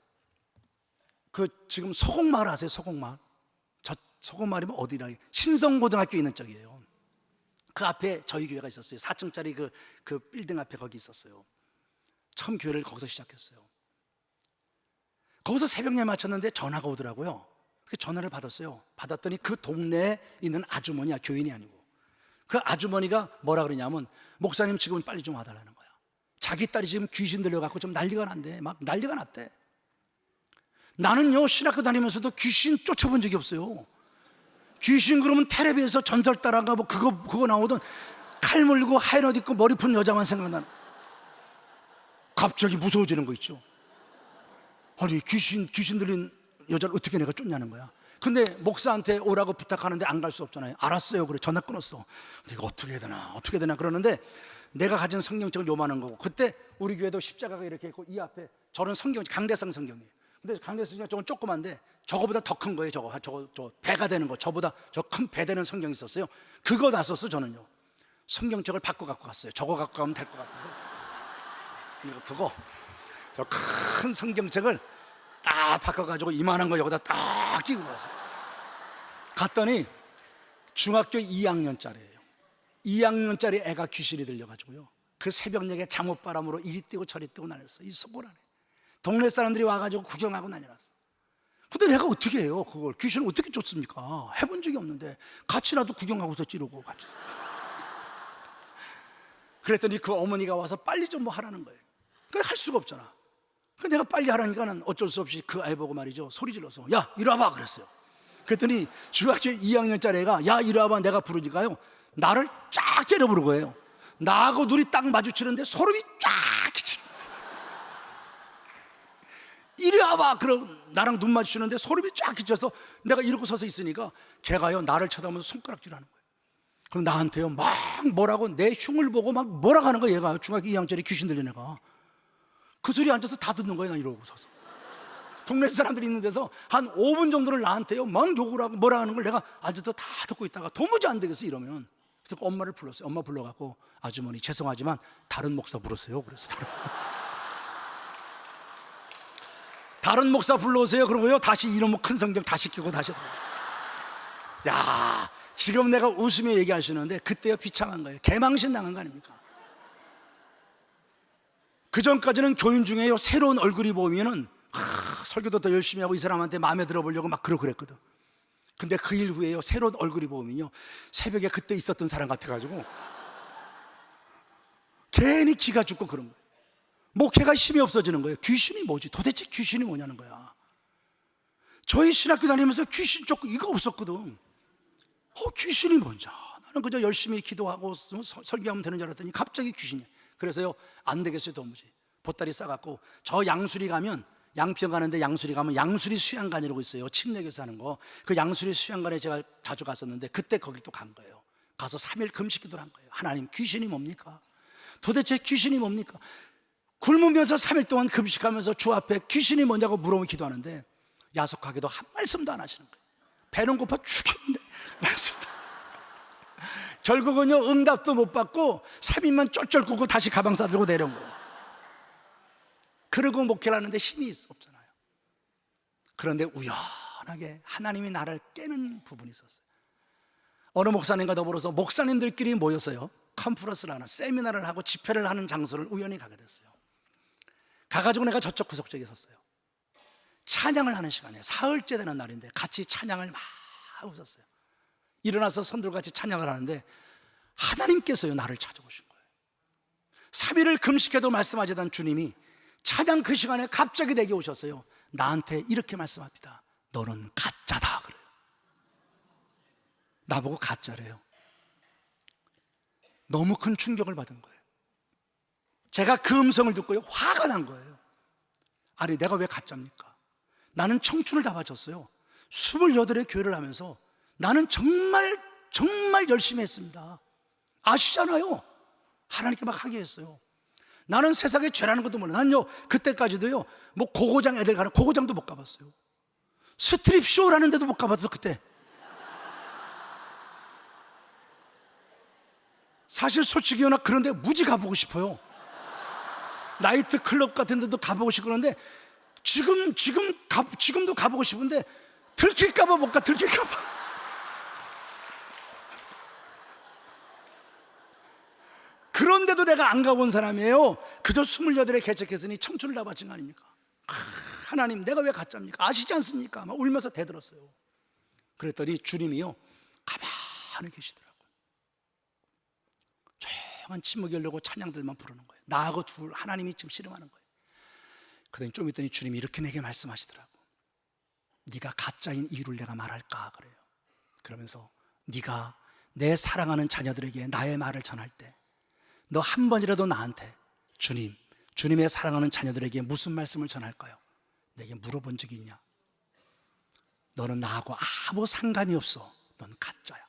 그 지금 소곡마을 아세요? 소곡마을. 저 소곡마을이면 어디라? 신성고등학교 있는 쪽이에요. 그 앞에 저희 교회가 있었어요. 4층짜리 그 빌딩 앞에 거기 있었어요. 처음 교회를 거기서 시작했어요. 거기서 새벽 예배 마쳤는데 전화가 오더라고요. 그 전화를 받았어요. 받았더니 그 동네에 있는 아주머니야, 교인이 아니고. 그 아주머니가 뭐라 그러냐면 목사님 지금 빨리 좀 와달라는 거야. 자기 딸이 지금 귀신 들려갖고 좀 난리가 난대. 막 난리가 났대. 나는요 신학교 다니면서도 귀신 쫓아본 적이 없어요. 귀신 그러면 텔레비에서 전설따라가 뭐 그거 나오던 칼 물고 하얀 옷 입고 머리 푼 여자만 생각나는. 갑자기 무서워지는 거 있죠. 아니 귀신 들린 여자를 어떻게 내가 쫓냐는 거야. 근데 목사한테 오라고 부탁하는데 안 갈 수 없잖아요. 알았어요. 그래 전화 끊었어. 이거 어떻게 해야 되나 그러는데 내가 가진 성경책을 요만한 거고, 그때 우리 교회도 십자가가 이렇게 있고 이 앞에 저런 성경, 강대상 성경이에요. 근데 강대상 성경 저건 조그만데 저거보다 더 큰 거예요. 저 배가 되는 거, 저보다 저 큰 배 되는 성경이 있었어요. 그거 놨었어. 저는요 성경책을 바꿔 갖고 갔어요. 저거 갖고 가면 될 것 같아서 이거 두고 저 큰 성경책을 딱 바꿔가지고 이만한 거 여기다 딱 끼고 갔어요. 갔더니 중학교 2학년짜리예요 2학년짜리 애가 귀신이 들려가지고요 그 새벽녘에 잠옷바람으로 이리 뛰고 저리 뛰고 난렸어. 이 속을 안에 동네 사람들이 와가지고 구경하고 난리 났어. 근데 내가 어떻게 해요? 그걸 귀신을 어떻게 쫓습니까? 해본 적이 없는데 같이라도 구경하고서 찌르고 같이. 그랬더니 그 어머니가 와서 빨리 좀 뭐 하라는 거예요. 그래 할 수가 없잖아. 그래서 내가 빨리 하라니까는 어쩔 수 없이 그 아이 보고 말이죠 소리 질러서 야 이리 와봐 그랬어요. 그랬더니 중학교 2학년짜리 애가 야 이리 와봐 내가 부르니까요 나를 쫙 째려 부른 거예요. 나하고 눈이 딱 마주치는데 소름이 쫙 끼쳐. 이리 와봐. 그럼 나랑 눈 마주치는데 소름이 쫙 끼쳐서 내가 이러고 서서 있으니까 걔가요 나를 쳐다보면서 손가락질하는 거예요. 그럼 나한테요 막 뭐라고 내 흉을 보고 막 뭐라고 하는 거예요. 얘가 중학교 2학년짜리 귀신 들린 애가 그 소리 앉아서 다 듣는 거예요. 난 이러고 서서 동네 사람들이 있는 데서 한 5분 정도를 나한테요 막 욕을 하고 뭐라 하는 걸 내가 앉아서 다 듣고 있다가 도무지 안 되겠어 이러면 그래서 엄마를 불렀어요. 엄마 불러갖고 아주머니 죄송하지만 다른 목사 부르세요. 그래서 다른 목사 불러오세요. 그러고요 다시 이놈의 큰 성경 다시 끼고 다시. 야 지금 내가 웃으며 얘기하시는데 그때야 비참한 거예요. 개망신 당한 거 아닙니까? 그 전까지는 교인 중에요 새로운 얼굴이 보이면은 설교도 더 열심히 하고 이 사람한테 마음에 들어보려고 막 그랬거든. 근데 그 일 후에요 새로운 얼굴이 보이면요 새벽에 그때 있었던 사람 같아가지고 괜히 기가 죽고 그런 거예요. 목회가 힘이 없어지는 거예요. 귀신이 뭐지? 도대체 귀신이 뭐냐는 거야. 저희 신학교 다니면서 귀신 쫓고 이거 없었거든. 귀신이 뭔지. 나는 그저 열심히 기도하고 설교하면 되는 줄 알았더니 갑자기 귀신이야. 그래서요 안 되겠어요 도무지. 보따리 싸갖고 저 양수리 가면 양평 가는데 양수리 가면 양수리 수양관이라고 있어요. 침례교사 하는 거. 그 양수리 수양관에 제가 자주 갔었는데 그때 거길 또 간 거예요. 가서 3일 금식 기도를 한 거예요. 하나님 귀신이 뭡니까? 도대체 귀신이 뭡니까? 굶으면서 3일 동안 금식하면서 주 앞에 귀신이 뭐냐고 물어보면 기도하는데 야속하게도 한 말씀도 안 하시는 거예요. 배는 고파 죽겠는데 말씀도. 결국은요 응답도 못 받고 3일만 쫄쫄 굽고 다시 가방 싸들고 내려온 거예요. 그러고 목회를 하는데 힘이 없잖아요. 그런데 우연하게 하나님이 나를 깨는 부분이 있었어요. 어느 목사님과 더불어서 목사님들끼리 모였어요. 컨퍼런스를 세미나를 하고 집회를 하는 장소를 우연히 가게 됐어요. 가가지고 내가 저쪽 구석쪽에 섰어요. 찬양을 하는 시간에 사흘째 되는 날인데 같이 찬양을 막 하고 있었어요. 일어나서 선들과 같이 찬양을 하는데 하나님께서요 나를 찾아오신 거예요. 3일을 금식해도 말씀하시던 주님이 찬양 그 시간에 갑자기 내게 오셨어요. 나한테 이렇게 말씀합니다. 너는 가짜다 그래요. 나보고 가짜래요. 너무 큰 충격을 받은 거예요. 제가 그 음성을 듣고요 화가 난 거예요. 아니 내가 왜 가짜입니까? 나는 청춘을 다 바쳤어요. 28의 교회를 하면서 나는 정말 열심히 했습니다. 아시잖아요. 하나님께 막 하게 했어요. 나는 세상에 죄라는 것도 몰라. 난요 그때까지도요 뭐 고고장 애들 가는 고고장도 못 가봤어요. 스트립 쇼라는 데도 못 가봤어 그때. 사실 솔직히 나 그런데 무지 가보고 싶어요. 나이트 클럽 같은 데도 가보고 싶고 그런데 지금도 가보고 싶은데 들킬까봐 못 가. 들킬까봐. 그런데도 내가 안 가본 사람이에요. 그저 28에 개척했으니 청춘을 다 바친 거 아닙니까? 하나님 내가 왜 가짜입니까? 아시지 않습니까? 막 울면서 대들었어요. 그랬더니 주님이요 가만히 계시더라고요. 조용한 침묵이 열리고 찬양들만 부르는 거예요. 나하고 하나님이 지금 씨름하는 거예요. 그러더니 좀 있더니 주님이 이렇게 내게 말씀하시더라고. 네가 가짜인 이유를 내가 말할까 그래요. 그러면서 네가 내 사랑하는 자녀들에게 나의 말을 전할 때 너 한 번이라도 나한테 주님의 사랑하는 자녀들에게 무슨 말씀을 전할까요? 내게 물어본 적이 있냐? 너는 나하고 아무 상관이 없어. 넌 가짜야.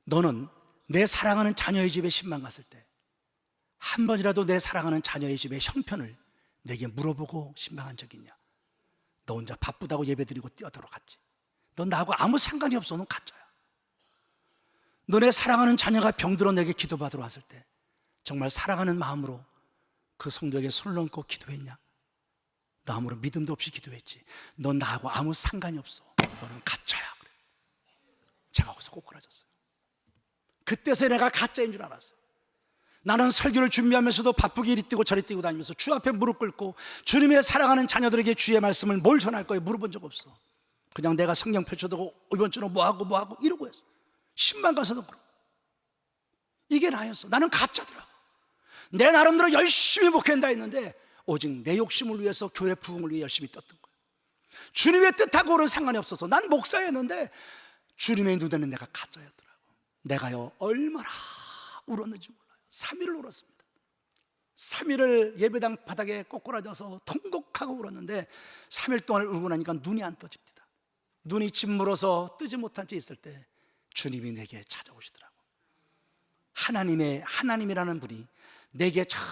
너는 내 사랑하는 자녀의 집에 신방 갔을 때 한 번이라도 내 사랑하는 자녀의 집의 형편을 내게 물어보고 신방한 적이 있냐? 너 혼자 바쁘다고 예배드리고 뛰어들어갔지. 넌 나하고 아무 상관이 없어. 넌 가짜야. 너네 사랑하는 자녀가 병들어 내게 기도받으러 왔을 때 정말 사랑하는 마음으로 그 성도에게 손을 얹고 기도했냐? 너 아무런 믿음도 없이 기도했지. 넌 나하고 아무 상관이 없어. 너는 가짜야. 그래. 제가 거기서 꼬꾸라졌어요. 그때서 내가 가짜인 줄 알았어요. 나는 설교를 준비하면서도 바쁘게 이리 뛰고 저리 뛰고 다니면서 주 앞에 무릎 꿇고 주님의 사랑하는 자녀들에게 주의 말씀을 뭘 전할 거예요? 물어본 적 없어. 그냥 내가 성경 펼쳐두고 이번 주는 뭐하고 이러고 했어. 신방 가서도 그러고. 이게 나였어. 나는 가짜더라고. 내 나름대로 열심히 목회한다 했는데 오직 내 욕심을 위해서 교회 부흥을 위해 열심히 떴던 거예요. 주님의 뜻하고는 상관이 없어서 난 목사였는데 주님의 눈에는 내가 가짜였더라고. 내가요 얼마나 울었는지 몰라요. 3일을 울었습니다. 3일을 예배당 바닥에 꼬꾸라져서 통곡하고 울었는데 3일 동안 울고 나니까 눈이 안 떠집니다. 눈이 짓물어서 뜨지 못한 채 있을 때 주님이 내게 찾아오시더라고. 하나님이라는 분이 내게 처음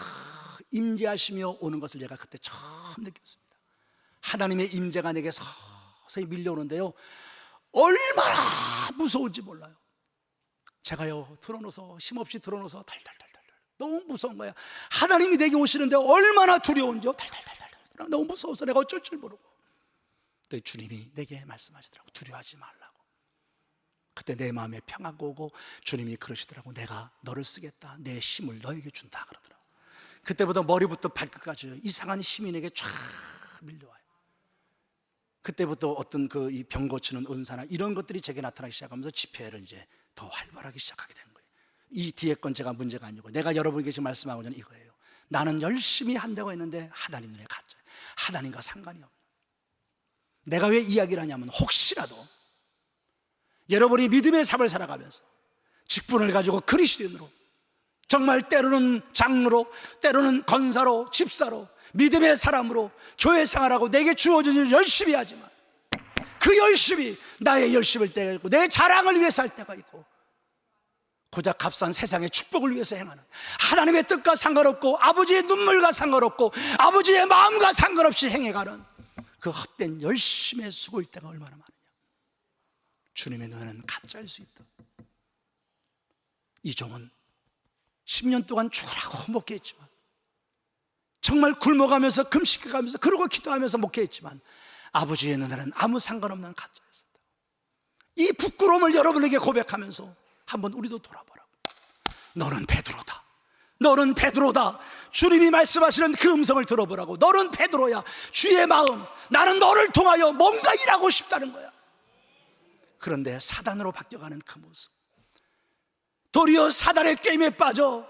임재하시며 오는 것을 제가 그때 처음 느꼈습니다. 하나님의 임재가 내게 서서히 밀려오는데요, 얼마나 무서운지 몰라요. 제가요 들어놓아서 힘없이 들어놓아서 달달달달 너무 무서운 거야. 하나님이 내게 오시는데 얼마나 두려운지요. 달달달달 너무 무서워서 내가 어쩔 줄 모르고, 또 주님이 내게 말씀하시더라고. 두려워하지 말라고. 그때 내 마음에 평화가 오고 주님이 그러시더라고. 내가 너를 쓰겠다. 내 힘을 너에게 준다 그러더라고. 그때부터 머리부터 발끝까지 이상한 힘이 내게 쫙 밀려와요. 그때부터 어떤 이 병 고치는 은사나 이런 것들이 제게 나타나기 시작하면서 집회를 이제 더 활발하게 시작하게 된 거예요. 이 뒤에 건 제가 문제가 아니고, 내가 여러분에게 지금 말씀하고자 하는 이거예요. 나는 열심히 한다고 했는데 하나님 눈에 가짜예요. 하나님과 상관이 없는. 내가 왜 이야기를 하냐면, 혹시라도 여러분이 믿음의 삶을 살아가면서 직분을 가지고 그리스도인으로, 정말 때로는 장로로, 때로는 권사로, 집사로, 믿음의 사람으로 교회 생활하고 내게 주어진 일을 열심히 하지만 그 열심이 나의 열심일 때가 있고, 내 자랑을 위해서 할 때가 있고, 고작 값싼 세상의 축복을 위해서 행하는, 하나님의 뜻과 상관없고 아버지의 눈물과 상관없고 아버지의 마음과 상관없이 행해가는 그 헛된 열심의 수고일 때가 얼마나 많으냐. 주님의 눈에는 가짜일 수 있다. 이 종은 10년 동안 죽으라고 목회했지만, 정말 굶어가면서 금식해가면서 그러고 기도하면서 목회했지만 아버지의 눈에는 아무 상관없는 가짜였었다. 이 부끄러움을 여러분에게 고백하면서 한번 우리도 돌아보라고. 너는 베드로다. 너는 베드로다. 주님이 말씀하시는 그 음성을 들어보라고. 너는 베드로야. 주의 마음, 나는 너를 통하여 뭔가 일하고 싶다는 거야. 그런데 사단으로 바뀌어가는 그 모습, 도리어 사단의 게임에 빠져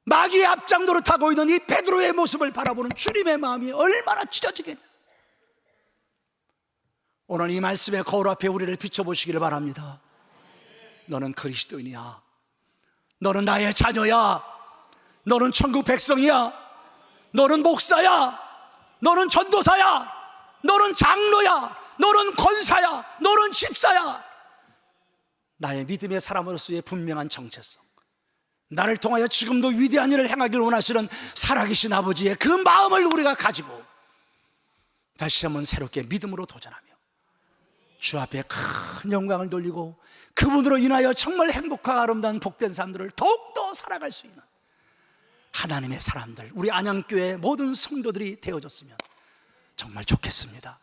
마귀의 앞장 노릇하고 있는 이 베드로의 모습을 바라보는 주님의 마음이 얼마나 찢어지겠냐. 오늘 이 말씀의 거울 앞에 우리를 비춰보시기를 바랍니다. 너는 그리스도인이야. 너는 나의 자녀야. 너는 천국 백성이야. 너는 목사야. 너는 전도사야. 너는 장로야. 너는 권사야. 너는 집사야. 나의 믿음의 사람으로서의 분명한 정체성, 나를 통하여 지금도 위대한 일을 행하기를 원하시는 살아계신 아버지의 그 마음을 우리가 가지고 다시 한번 새롭게 믿음으로 도전하며 주 앞에 큰 영광을 돌리고 그분으로 인하여 정말 행복하고 아름다운 복된 삶들을 더욱더 살아갈 수 있는 하나님의 사람들, 우리 안양교회 모든 성도들이 되어졌으면 정말 좋겠습니다.